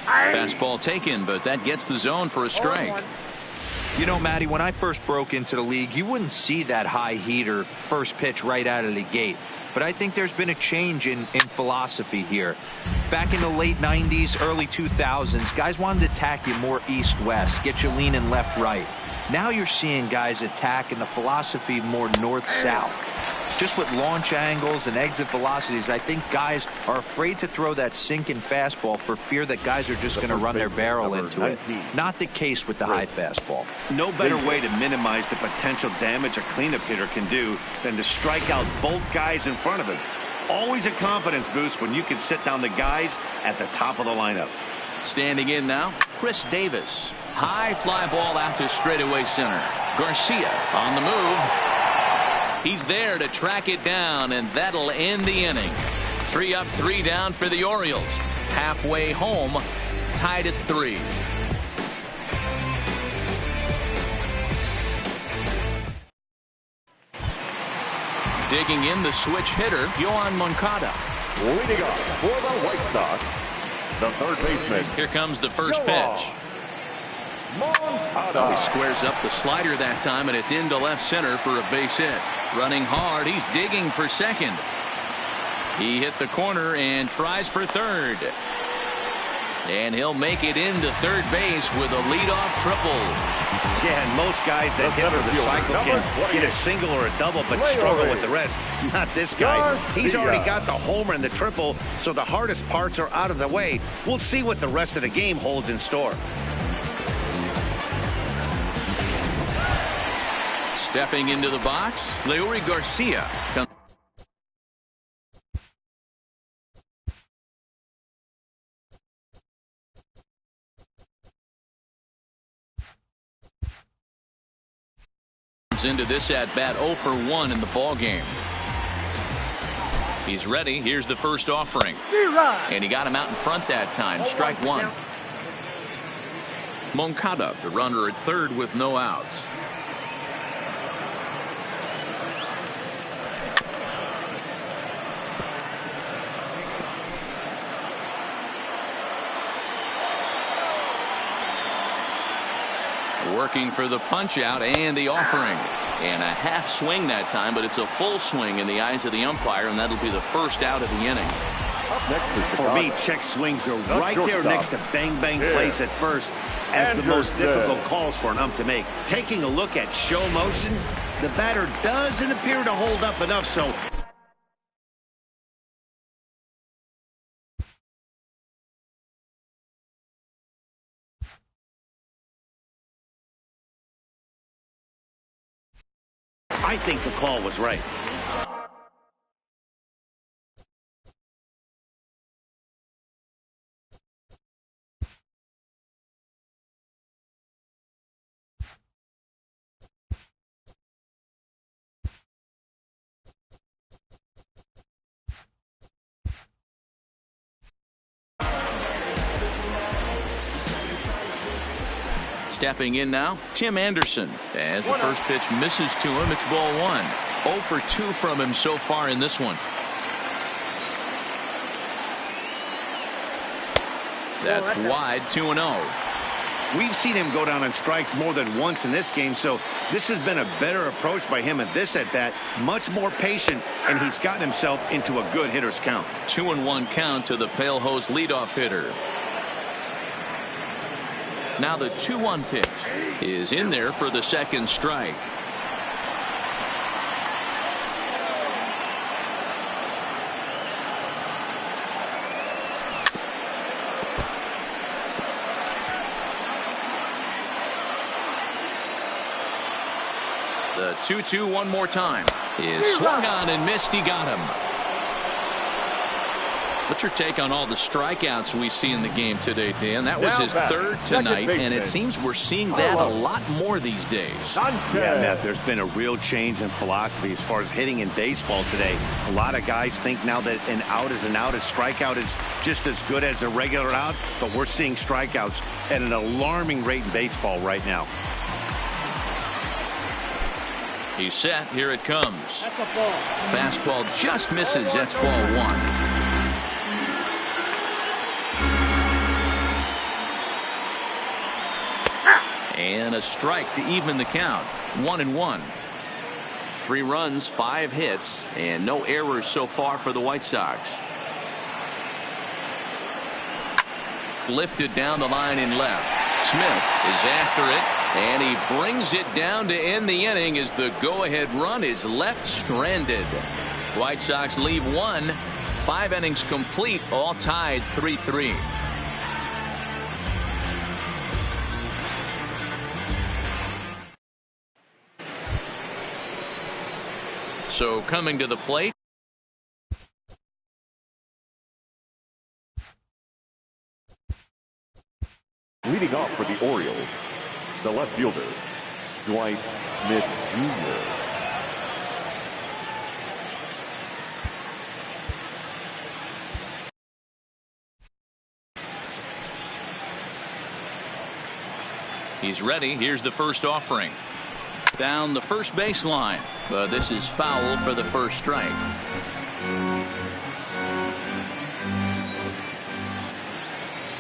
Fastball taken, but that gets the zone for a strike. You know, Matty, when I first broke into the league, you wouldn't see that high heater first pitch right out of the gate. But I think there's been a change in philosophy here. Back in the late 90s, early 2000s, guys wanted to attack you more east-west, get you leaning left-right. Now you're seeing guys attack in the philosophy more north-south. Just with launch angles and exit velocities, I think guys are afraid to throw that sinking fastball for fear that guys are just going to run their barrel into it. Not the case with the high fastball. No better way to minimize the potential damage a cleanup hitter can do than to strike out both guys in front of him. Always a confidence boost when you can sit down the guys at the top of the lineup. Standing in now, Chris Davis. High fly ball out to straightaway center. Garcia on the move. He's there to track it down, and that'll end the inning. 3 up, 3 down for the Orioles. Halfway home, tied at 3. Digging in the switch hitter, Yoan Moncada. Leading off for the White Sox, the third baseman. Here comes the first pitch. Moncada. He squares up the slider that time, and it's into left center for a base hit. Running hard, he's digging for second. He hit the corner and tries for third. And he'll make it into third base with a leadoff triple. Yeah, and most guys that hit for the cycle can get a single or a double, but struggle with the rest. Not this guy. He's already got the homer and the triple, so the hardest parts are out of the way. We'll see what the rest of the game holds in store. Stepping into the box, Leury Garcia comes into this at-bat 0 for 1 in the ball game. He's ready. Here's the first offering. And he got him out in front that time. Strike one. Moncada, the runner at third with no outs. Working for the punch out and the offering. And a half swing that time, but it's a full swing in the eyes of the umpire, and that'll be the first out of the inning. For me, check swings are right there next to bang-bang plays at first as the most difficult calls for an ump to make. Taking a look at show motion, the batter doesn't appear to hold up enough, so I think the call was right. Stepping in now, Tim Anderson. As the first pitch misses to him, it's ball 1. 0 for 2 from him so far in this one. That's wide, 2-0. We've seen him go down on strikes more than once in this game, so this has been a better approach by him at this at-bat. Much more patient, and he's gotten himself into a good hitter's count. 2-1 count to the Pale Host leadoff hitter. Now the 2-1 pitch is in there for the second strike. The 2-2 one more time. Is swung on and missed. He got him. What's your take on all the strikeouts we see in the game today, Dan? That was his third tonight, and it seems we're seeing that a lot more these days. Yeah, Matt, there's been a real change in philosophy as far as hitting in baseball today. A lot of guys think now that an out is an out, a strikeout is just as good as a regular out, but we're seeing strikeouts at an alarming rate in baseball right now. He's set. Here it comes. That's a ball. Fastball just misses. That's ball one. And a strike to even the count. 1-1. 3 runs, 5 hits, and no errors so far for the White Sox. Lifted down the line in left. Smith is after it, and he brings it down to end the inning as the go-ahead run is left stranded. White Sox leave 1. 5 innings complete, all tied 3-3. So coming to the plate. Leading off for the Orioles, the left fielder, Dwight Smith Jr. He's ready. Here's the first offering. Down the first baseline, but this is foul for the first strike.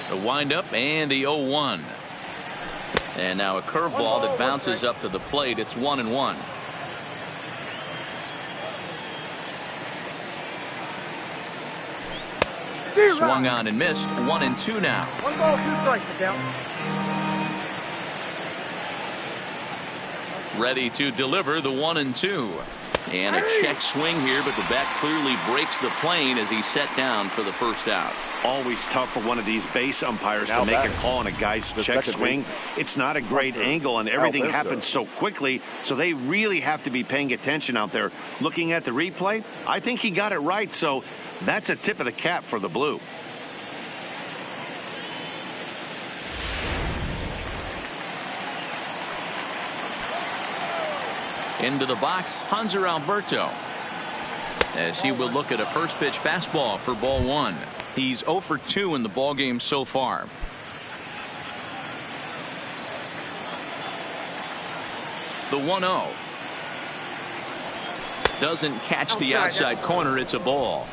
The windup and the 0-1. And now a curveball that bounces up to the plate. It's 1-1. Swung on and missed. 1-2 now. 1 ball, 2 strikes, down. Ready to deliver the 1-2. And a check swing here, but the bat clearly breaks the plane as he's set down for the first out. Always tough for one of these base umpires to make a call on a guy's check swing. It's not a great angle, and everything happens so quickly, so they really have to be paying attention out there. Looking at the replay, I think he got it right, so that's a tip of the cap for the Blue. Into the box, Hanser Alberto, as he will look at a first pitch fastball for ball 1. He's 0 for 2 in the ballgame so far. The 1-0 doesn't catch the outside corner. It's a ball.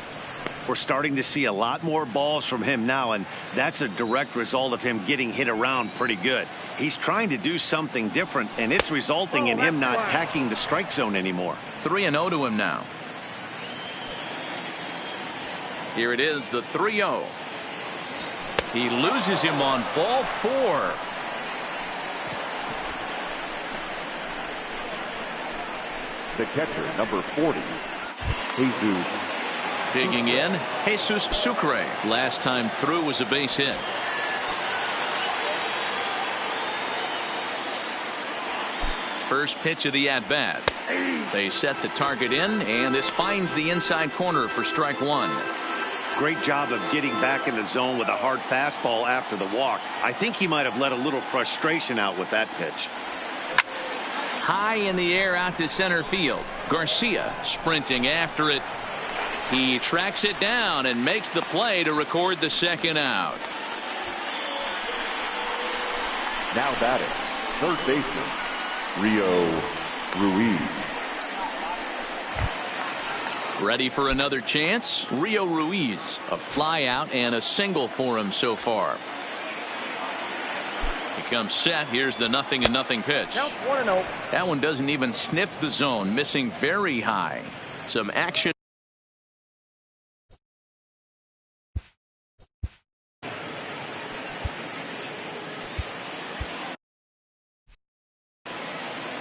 We're starting to see a lot more balls from him now, and that's a direct result of him getting hit around pretty good. He's trying to do something different, and it's resulting in him not attacking the strike zone anymore. 3-0 to him now. Here it is, the 3-0. He loses him on ball 4. The catcher, number 40, Jesus. Digging in, Jesus Sucre. Last time through was a base hit. First pitch of the at-bat. They set the target in, and this finds the inside corner for strike 1. Great job of getting back in the zone with a hard fastball after the walk. I think he might have let a little frustration out with that pitch. High in the air out to center field. Garcia sprinting after it. He tracks it down and makes the play to record the second out. Now batting, third baseman, Rio Ruiz. Ready for another chance? Rio Ruiz, a fly out and a single for him so far. He comes set. Here's the 0-0 pitch. Count 1-0. That one doesn't even sniff the zone, missing very high. Some action.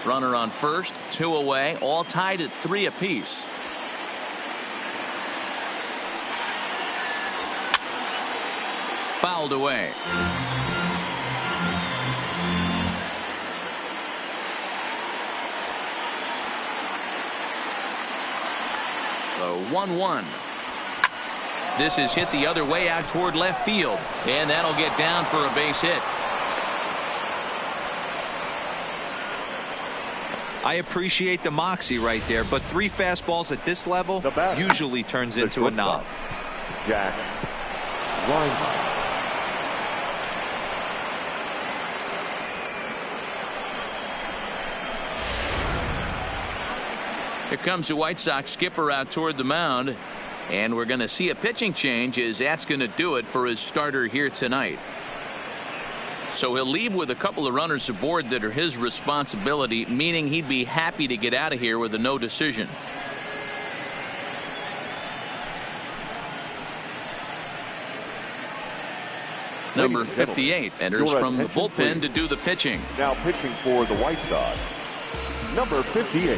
Runner on first, 2 away, all tied at 3 apiece. Fouled away. 1-1. This is hit the other way out toward left field, and that'll get down for a base hit. I appreciate the moxie right there, but 3 fastballs at this level usually turns into a knob. Jack Reinheimer. Here comes the White Sox skipper out toward the mound, and we're going to see a pitching change as that's going to do it for his starter here tonight. So he'll leave with a couple of runners aboard that are his responsibility, meaning he'd be happy to get out of here with a no decision. Number 58 enters from the bullpen to do the pitching. Now pitching for the White Sox, number 58.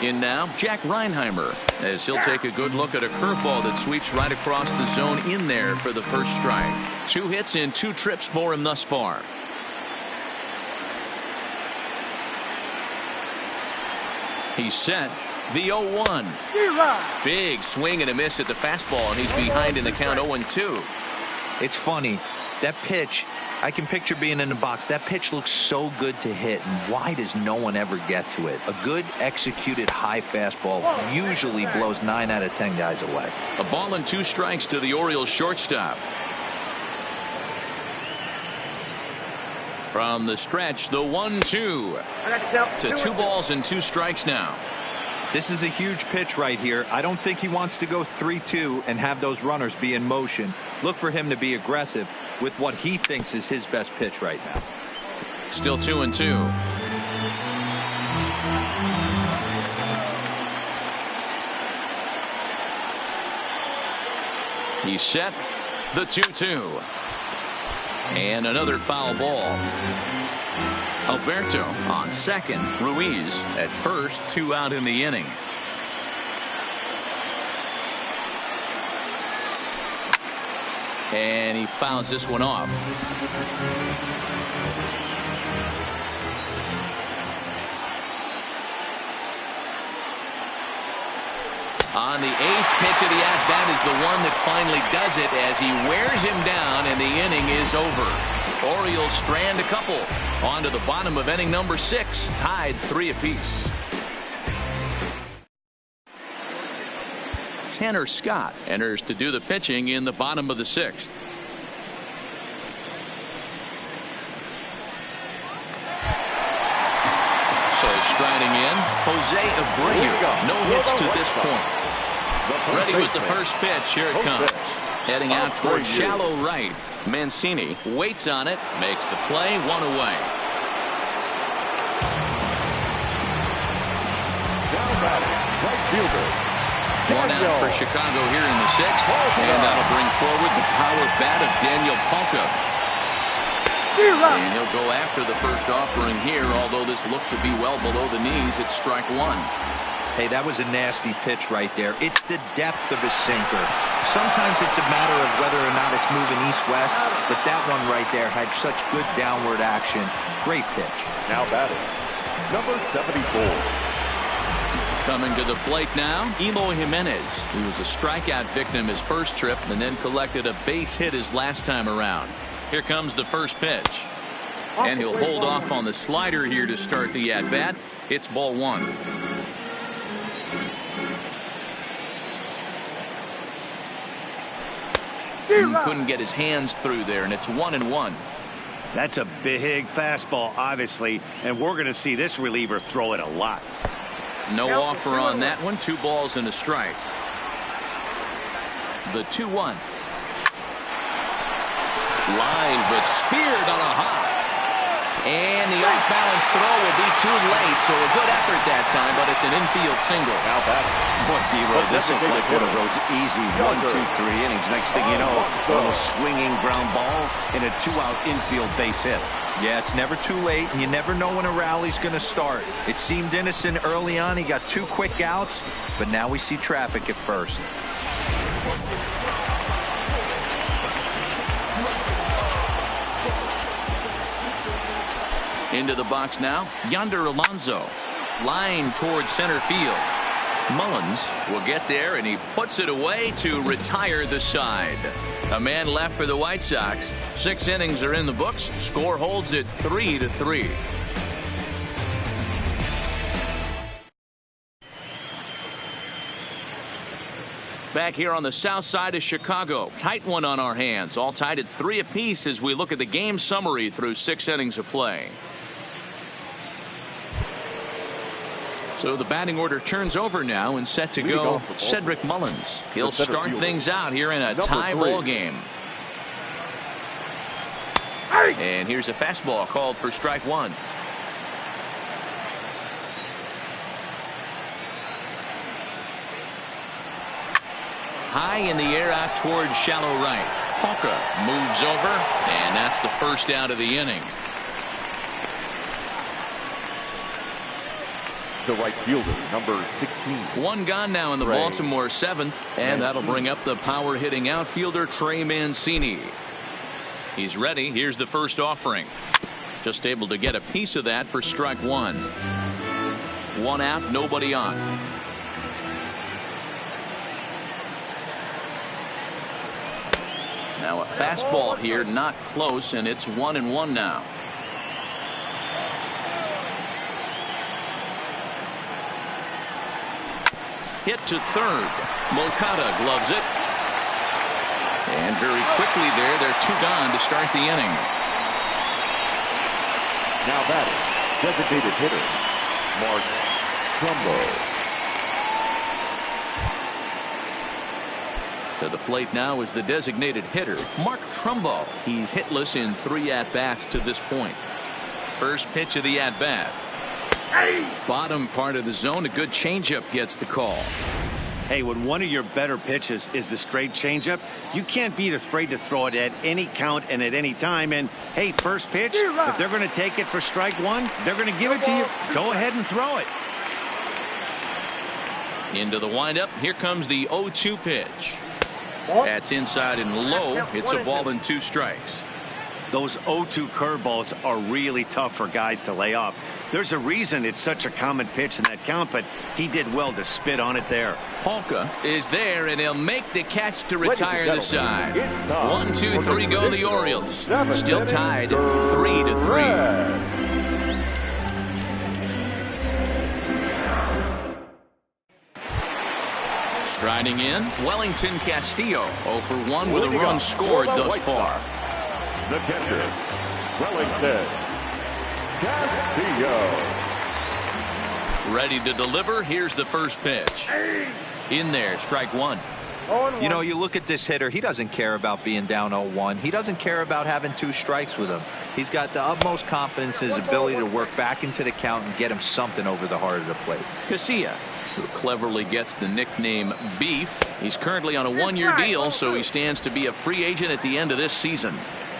In now, Jack Reinheimer, as he'll take a good look at a curveball that sweeps right across the zone in there for the first strike. 2 hits in 2 trips for him thus far. He's set. The 0-1. Big swing and a miss at the fastball, and he's behind in the count 0-2. It's funny. That pitch, I can picture being in the box. That pitch looks so good to hit, and why does no one ever get to it? A good executed high fastball usually blows 9 out of 10 guys away. A ball and 2 strikes to the Orioles shortstop. From the stretch, the 1-2 to 2 balls and 2 strikes now. This is a huge pitch right here. I don't think he wants to go 3-2 and have those runners be in motion. Look for him to be aggressive with what he thinks is his best pitch right now. Still 2-2. He's set. The 2-2. And another foul ball. Alberto on second. Ruiz at first. 2 out in the inning. And he fouls this one off. On the 8th pitch of the at-bat is the one that finally does it as he wears him down and the inning is over. Orioles strand a couple. On to the bottom of inning number 6. Tied 3 apiece. Tanner Scott enters to do the pitching in the bottom of the 6th. So striding in, Jose Abreu. No hits to this point. Ready with the first pitch. Here it comes. Heading out towards shallow right. Mancini waits on it, makes the play, 1 away. Down batting, right fielder. 1 out for Chicago here in the 6th, and that'll bring forward the power bat of Daniel Palka. And he'll go after the first offering here, although this looked to be well below the knees. It's strike 1. Hey, that was a nasty pitch right there. It's the depth of his sinker. Sometimes it's a matter of whether or not it's moving east-west, but that one right there had such good downward action. Great pitch. Now batting, number 74. Coming to the plate now, Eloy Jimenez. He was a strikeout victim his first trip and then collected a base hit his last time around. Here comes the first pitch. And he'll hold off on the slider here to start the at-bat. It's ball 1. Couldn't get his hands through there, and it's 1-1. That's a big fastball, obviously, and we're going to see this reliever throw it a lot. No offer on that one. 2 balls and a strike. The 2-1. Line, but speared on a hop. And the off-balance throw will be too late, so a good effort that time, but it's an infield single. Now back. Boy, D-Row, this looked like one of those easy 1, 2, 3 innings. Next thing you know, a little swinging ground ball and a 2-out infield base hit. Yeah, it's never too late, and you never know when a rally's going to start. It seemed innocent early on. He got 2 quick outs, but now we see traffic at first. Into the box now, Yonder Alonso. Line towards center field. Mullins will get there, and he puts it away to retire the side. A man left for the White Sox. 6 innings are in the books. Score holds it 3-3. Back here on the south side of Chicago. Tight one on our hands. All tied at 3 apiece as we look at the game summary through 6 innings of play. So the batting order turns over now and set to go Cedric Mullins. He'll start things out here in a tie ball game. And here's a fastball called for strike 1. High in the air out towards shallow right. Polka moves over, and that's the first out of the inning. The right fielder, number 16. 1 gone now in the Baltimore 7th, and that'll bring up the power hitting outfielder Trey Mancini. He's ready. Here's the first offering. Just able to get a piece of that for strike 1. 1 out, nobody on. Now a fastball here, not close, and it's 1-1 now. Hit to third. Moncada gloves it. And very quickly they're 2 gone to start the inning. Now batting, designated hitter, Mark Trumbo. To the plate now is the designated hitter, Mark Trumbo. He's hitless in 3 at-bats to this point. First pitch of the at-bat. Bottom part of the zone, a good changeup gets the call. Hey, when one of your better pitches is the straight changeup, you can't be afraid to throw it at any count and at any time. And hey, first pitch, if they're going to take it for strike 1, they're going to give it to you. Go ahead and throw it. Into the windup. Here comes the 0-2 pitch. That's inside and low. It's a ball and 2 strikes. Those 0-2 curveballs are really tough for guys to lay off. There's a reason it's such a common pitch in that count, but he did well to spit on it there. Polka is there, and he'll make the catch to retire the side. 1, 2, 3 go the Orioles. Still tied 3-3. Striding in, Wellington Castillo, 0 for 1 with a run scored thus far. The catcher, Wellington Castillo. Ready to deliver. Here's the first pitch. In there, strike 1. You know, you look at this hitter, he doesn't care about being down 0-1. He doesn't care about having 2 strikes with him. He's got the utmost confidence in his ability to work back into the count and get him something over the heart of the plate. Casilla, who cleverly gets the nickname Beef. He's currently on a 1-year deal, so he stands to be a free agent at the end of this season.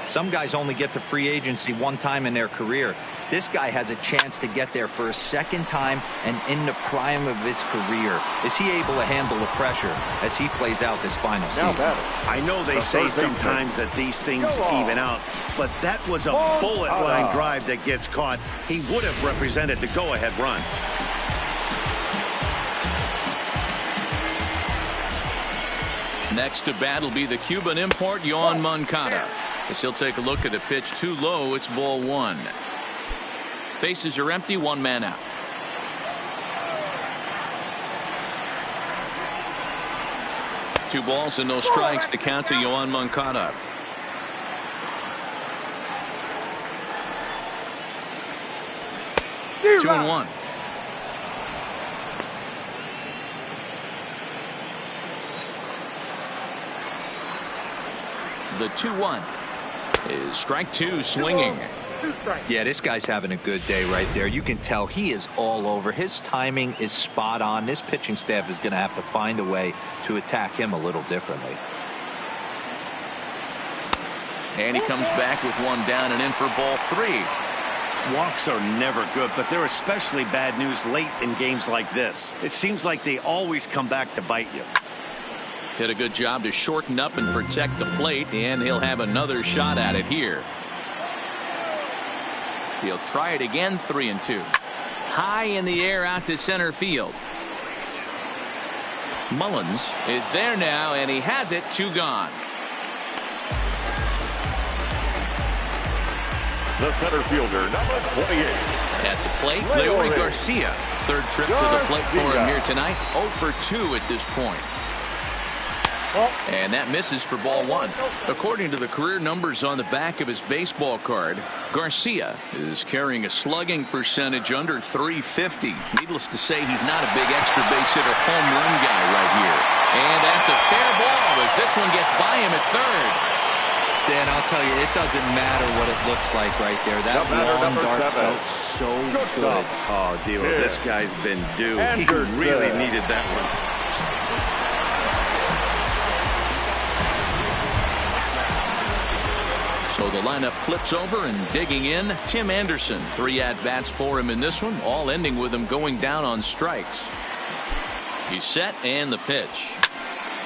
Some guys only get to free agency 1 time in their career. This guy has a chance to get there for a 2nd time and in the prime of his career. Is he able to handle the pressure as he plays out this final season? I know they say sometimes that these things even out, but that was a bullet line drive that gets caught. He would have represented the go-ahead run. Next to bat will be the Cuban import, Yoan Moncada. As he'll take a look at a pitch too low, it's ball 1. Bases are empty, 1 man out. Two balls and no strikes to count to Yoan Moncada. Two and 1. The 2-1 is strike 2, swinging. Yeah, this guy's having a good day right there. You can tell he is all over. His timing is spot on. This pitching staff is going to have to find a way to attack him a little differently. And he comes back with 1 down and in for ball 3. Walks are never good, but they're especially bad news late in games like this. It seems like they always come back to bite you. Did a good job to shorten up and protect the plate, and he'll have another shot at it here. He'll try it again. 3-2. High in the air out to center field. Mullins is there now, and he has it. 2 gone. The center fielder, number 28. At the plate, Leury Garcia. Third trip to the plate for him here tonight. 0 for 2 at this point. And that misses for ball 1. According to the career numbers on the back of his baseball card, Garcia is carrying a slugging percentage under .350. Needless to say, he's not a big extra base hitter home run guy right here. And that's a fair ball as this one gets by him at third. Dan, I'll tell you, it doesn't matter what it looks like right there. That long dart felt so good. Oh, Dero, this guy's been due. He really needed that one. So the lineup flips over, and digging in, Tim Anderson. 3 at-bats for him in this one, all ending with him going down on strikes. He's set, and the pitch.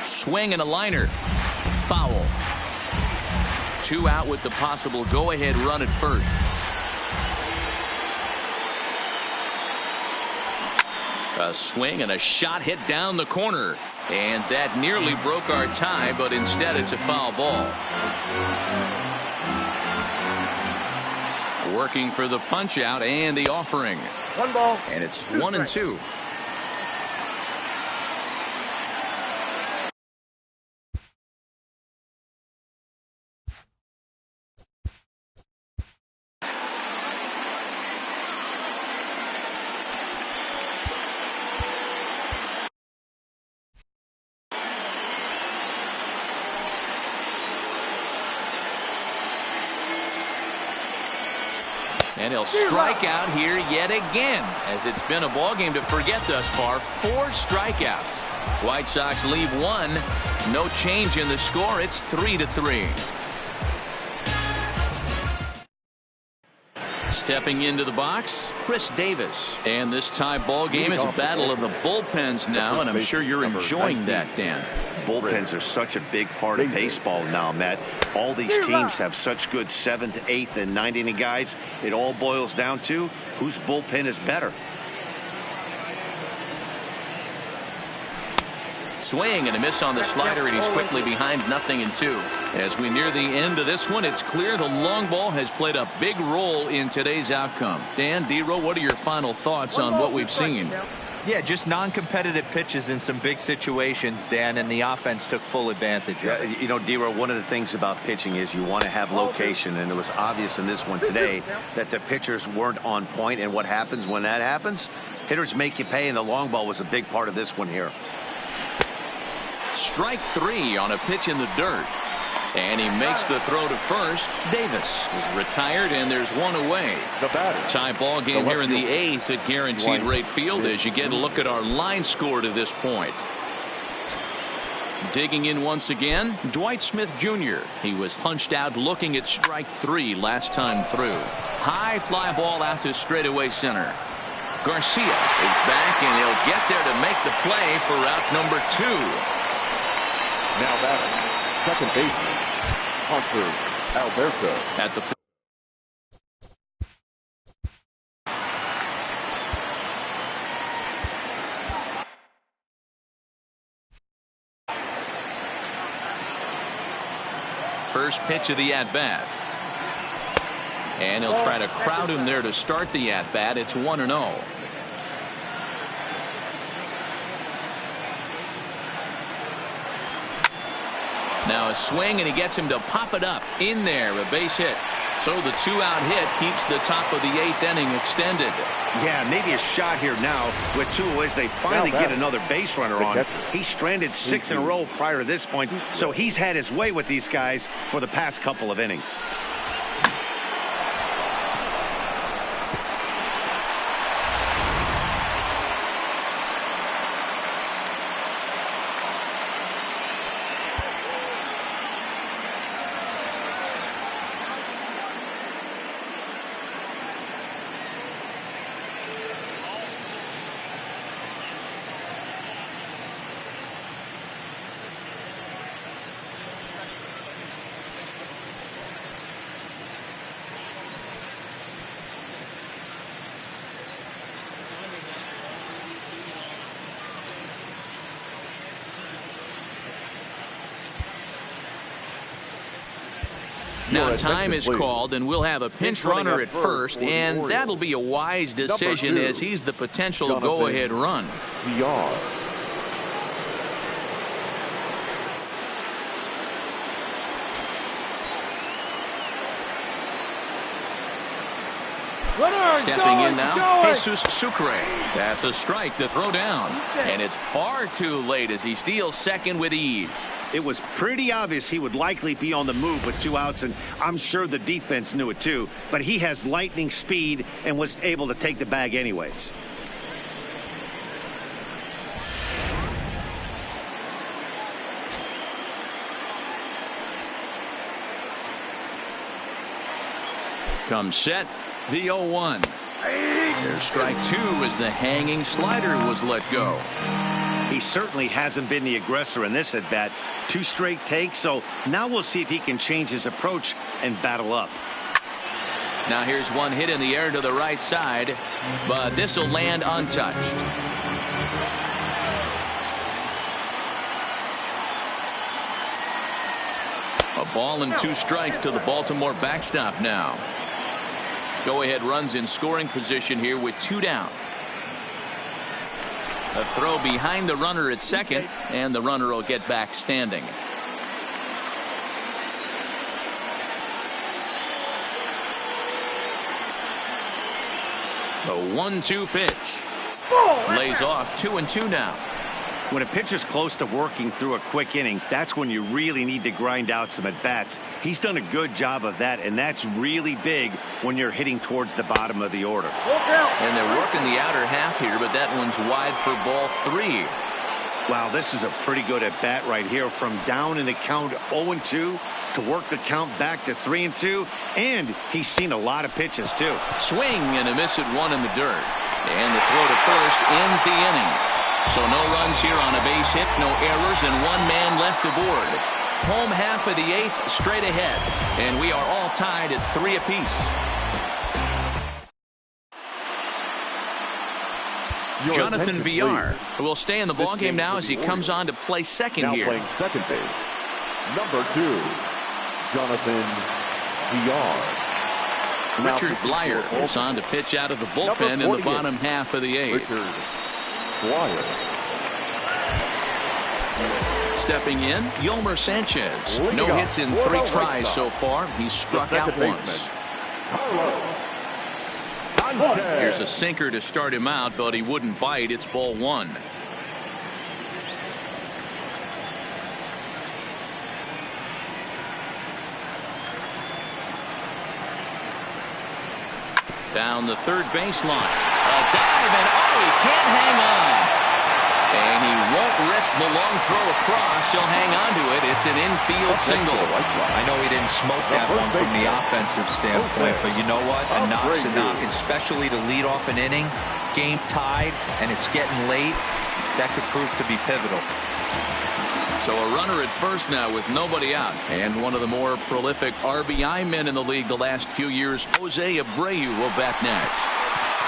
Swing and a liner. Foul. 2 out with the possible go-ahead run at first. A swing and a shot hit down the corner. And that nearly broke our tie, but instead it's a foul ball. Working for the punch out and the offering. 1 ball. And it's 1-2. And he'll strike out here yet again, as it's been a ball game to forget thus far. 4 strikeouts. White Sox leave 1. No change in the score. It's 3-3. Stepping into the box, Chris Davis. And this tie ball game is a battle of the bullpens now, and I'm sure you're enjoying that, Dan. Bullpens are such a big part of baseball now, Matt. All these teams have such good 7th, 8th, and 9th inning guys. It all boils down to whose bullpen is better. Swing and a miss on the slider, and he's quickly behind 0-2. As we near the end of this one, it's clear the long ball has played a big role in today's outcome. Dan, Dero, what are your final thoughts on what we've seen? Yeah, just non-competitive pitches in some big situations, Dan, and the offense took full advantage of it. You know, Dero, one of the things about pitching is you want to have location, and it was obvious in this one today that the pitchers weren't on point, and what happens when that happens? Hitters make you pay, and the long ball was a big part of this one here. Strike 3 on a pitch in the dirt. And he makes the throw to first. Davis is retired, and there's 1 away. The batter. Tie ball game here in the 8th at Guaranteed Rate Field as you get a look at our line score to this point. Digging in once again, Dwight Smith Jr. He was punched out looking at strike 3 last time through. High fly ball out to straightaway center. Garcia is back, and he'll get there to make the play for out number 2. Now batting, second baseman, Hunter Alberto. At the first pitch of the at-bat. And he'll try to crowd him there to start the at-bat. It's 1-0. Now a swing, and he gets him to pop it up in there, a base hit. So the 2-out hit keeps the top of the 8th inning extended. Yeah, maybe a shot here now with 2 away as they finally get another base runner on. He stranded 6 in a row prior to this point, so he's had his way with these guys for the past couple of innings. Now time is called, and we'll have a pinch runner at first, and that'll be a wise decision as he's the potential go-ahead run. BAL. Stepping in now, Jesus Sucre. That's a strike to throw down. And it's far too late as he steals second with ease. It was pretty obvious he would likely be on the move with 2 outs, and I'm sure the defense knew it too. But he has lightning speed and was able to take the bag anyways. Comes set, the 0-1. There's strike 2 as the hanging slider was let go. He certainly hasn't been the aggressor in this at bat. 2 straight takes, so now we'll see if he can change his approach and battle up. Now here's one hit in the air to the right side, but this will land untouched. A ball and 2 strikes to the Baltimore backstop now. Go-ahead runs in scoring position here with 2 down. A throw behind the runner at second, and the runner will get back standing. A 1-2 pitch. Lays off 2-2 now. When a pitcher's close to working through a quick inning, that's when you really need to grind out some at-bats. He's done a good job of that, and that's really big when you're hitting towards the bottom of the order. And they're working the outer half here, but that one's wide for ball 3. Wow, this is a pretty good at-bat right here. From down in the count 0-2 to work the count back to 3-2, and he's seen a lot of pitches too. Swing and a miss at 1 in the dirt. And the throw to first ends the inning. So no runs here on a base hit, no errors, and 1 man left aboard. Home half of the 8th straight ahead, and we are all tied at 3 apiece. Jonathan Villar will stay in the ballgame now as he comes on to play second now here. Playing second base, number 2, Jonathan Villar. Richard Blyer is on to pitch out of the bullpen in the bottom half of the 8th. Stepping in, Yolmer Sanchez. No hits in 3 tries so far. He's struck out once. Here's a sinker to start him out, but he wouldn't bite. It's ball 1. Down the third baseline. A dive, and he can't hang on. And he won't risk the long throw across. He'll hang on to it. It's an infield single. I know he didn't smoke that one from the offensive standpoint, but you know what? A knock's a knock, especially to lead off an inning, game tied, and it's getting late. That could prove to be pivotal. So a runner at first now with nobody out. And one of the more prolific RBI men in the league the last few years, Jose Abreu, will bat next.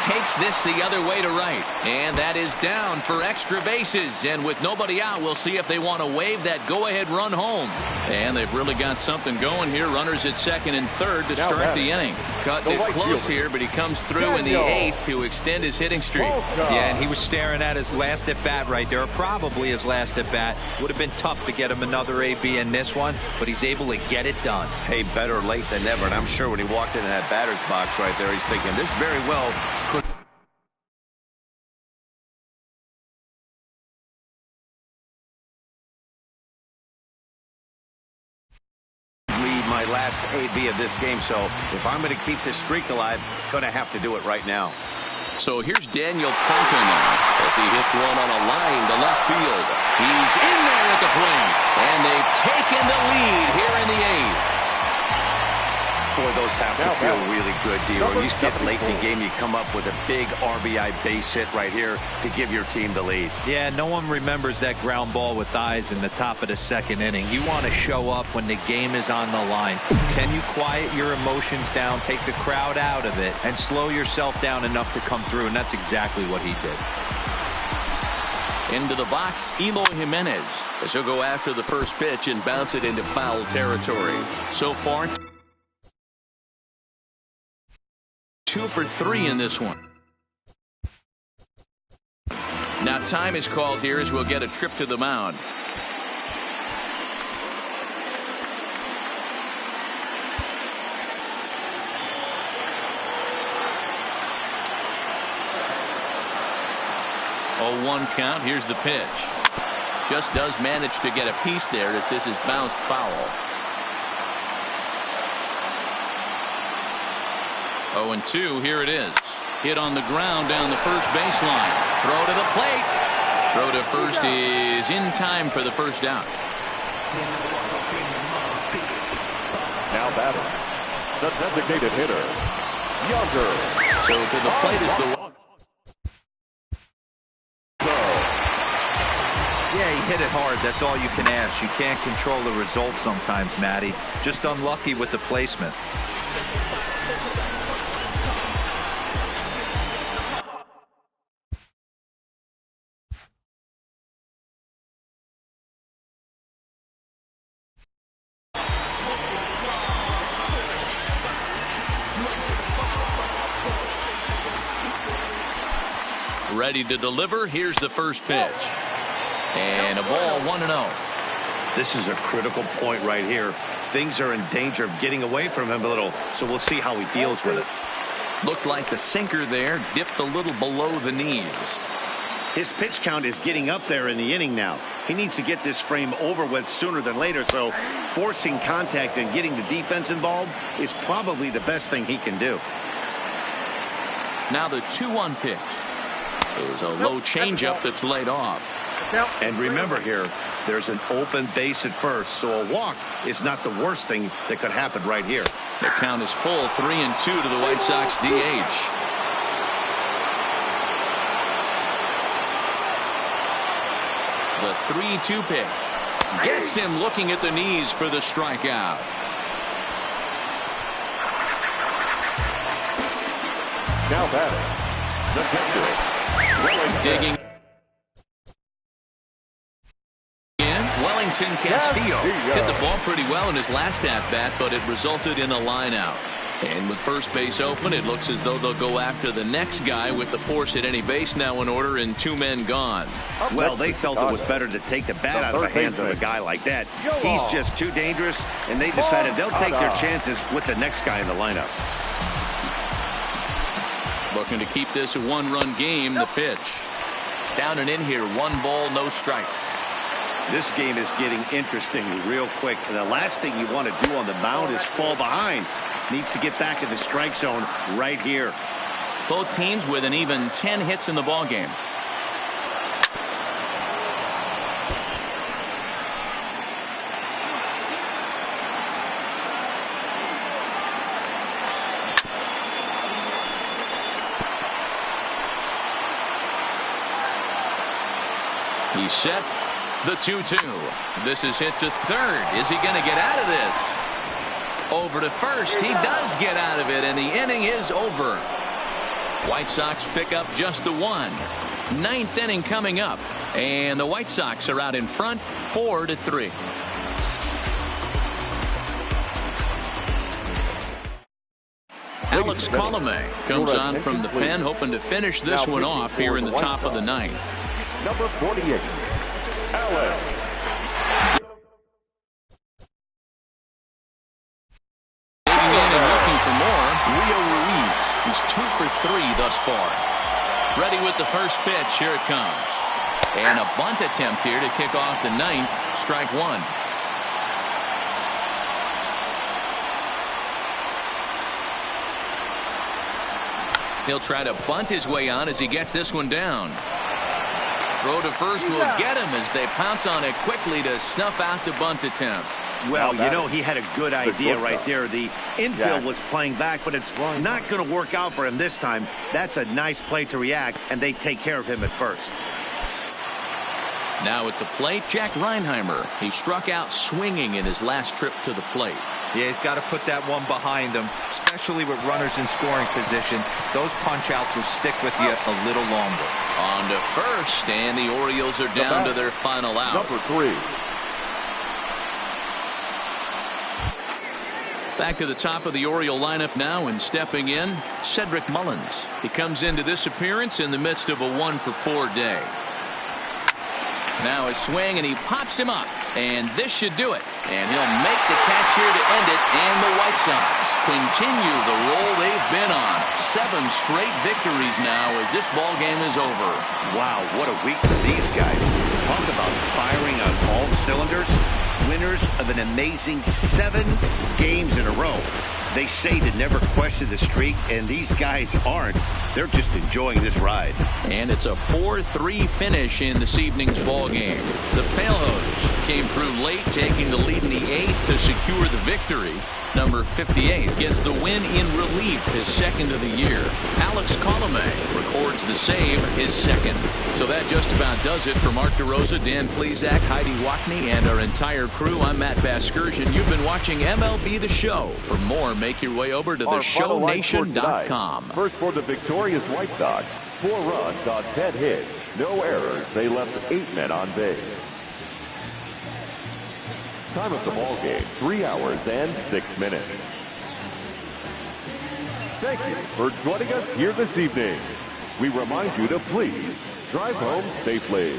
Takes this the other way to right, and that is down for extra bases. And with nobody out, we'll see if they want to wave that go-ahead run home. And they've really got something going here. Runners at second and third to start the inning. Cutting it close here, but he comes through in the 8th to extend his hitting streak. Yeah, and he was staring at his last at bat right there, probably his last at bat. Would have been tough to get him another AB in this one, but he's able to get it done. Hey, better late than never, and I'm sure when he walked into that batter's box right there, he's thinking this very well could my last AB of this game, so if I'm going to keep this streak alive, going to have to do it right now. So here's Daniel Ponca now as he hits one on a line to left field. He's in there at the plate, and they've taken the lead here in the 8th. Boy, those have to feel really good, deal. When you get late in the game, you come up with a big RBI base hit right here to give your team the lead. Yeah, no one remembers that ground ball with eyes in the top of the second inning. You want to show up when the game is on the line. Can you quiet your emotions down, take the crowd out of it, and slow yourself down enough to come through? And that's exactly what he did. Into the box, Eloy Jimenez, as he'll go after the first pitch and bounce it into foul territory. So far, 2 for 3 in this one. Now time is called here as we'll get a trip to the mound. Oh, 1 count. Here's the pitch. Just does manage to get a piece there as this is bounced foul. 0-2. Here it is. Hit on the ground down the first baseline. Throw to the plate. Throw to first is in time for the first out. Now batter, the designated hitter, Younger. So to the plate is the... Yeah, he hit it hard. That's all you can ask. You can't control the result sometimes, Matty. Just unlucky with the placement. Ready to deliver. Here's the first pitch. And a ball, 1-0. This is a critical point right here. Things are in danger of getting away from him a little, so we'll see how he deals with it. Looked like the sinker there dipped a little below the knees. His pitch count is getting up there in the inning now. He needs to get this frame over with sooner than later, so forcing contact and getting the defense involved is probably the best thing he can do. Now the 2-1 pitch. It was a low changeup that's laid off. And remember here, there's an open base at first, so a walk is not the worst thing that could happen right here. The count is full, 3-2 to the White Sox DH. The 3-2 pitch gets him looking at the knees for the strikeout. Now batting, the catcher, Digging in, Wellington Castillo hit the ball pretty well in his last at-bat, but it resulted in a line-out. And with first base open, it looks as though they'll go after the next guy with the force at any base now in order and 2 men gone. Well, they felt it was better to take the bat out of the hands of a guy like that. He's just too dangerous, and they decided they'll take their chances with the next guy in the lineup. Looking to keep this a 1-run game. The pitch. Down and in here. 1 ball, no strikes. This game is getting interesting real quick, and the last thing you want to do on the mound is fall behind. Needs to get back in the strike zone right here. Both teams with an even 10 hits in the ball game. He's set. The 2-2. This is hit to third. Is he going to get out of this? Over to first. He does get out of it, and the inning is over. White Sox pick up just the 1. 9th inning coming up, and the White Sox are out in front 4-3. Alex Colomé comes on from the pen, hoping to finish this one off here in the top of the 9th. number 48, Alex. Digging in and looking for more, Rio Ruiz. He's 2 for 3 thus far. Ready with the first pitch. Here it comes. And a bunt attempt here to kick off the 9th. Strike 1. He'll try to bunt his way on as he gets this one down. Throw to first will get him as they pounce on it quickly to snuff out the bunt attempt. Well, you know, he had a good idea right there. The infield was playing back, but it's not going to work out for him this time. That's a nice play to react, and they take care of him at first. Now at the plate, Jack Reinheimer. He struck out swinging in his last trip to the plate. Yeah, he's got to put that one behind him, especially with runners in scoring position. Those punch-outs will stick with you a little longer. On to first, and the Orioles are down to their final out. Number 3. Back to the top of the Oriole lineup now, and stepping in, Cedric Mullins. He comes into this appearance in the midst of a 1-for-4 day. Now a swing, and he pops him up, and this should do it. And he'll make the catch here to end it, and the White Sox continue the roll they've been on. 7 straight victories now as this ball game is over. Wow, what a week for these guys. Talk about firing on all cylinders. Winners of an amazing 7 games in a row. They say to never question the streak, and these guys aren't. They're just enjoying this ride. And it's a 4-3 finish in this evening's ball game. The Palehose came through late, taking the lead in the 8th to secure the victory. Number 58 gets the win in relief, his 2nd of the year. Alex Colomé records the save, his 2nd. So that just about does it for Mark DeRosa, Dan Plesac, Heidi Wackney, and our entire crew. I'm Matt Vasgersian. You've been watching MLB The Show. For more, make your way over to theshownation.com. First for the victorious White Sox. 4 runs on 10 hits. No errors. They left 8 men on base. Time of the ball game, 3 hours and 6 minutes. Thank you for joining us here this evening. We remind you to please drive home safely.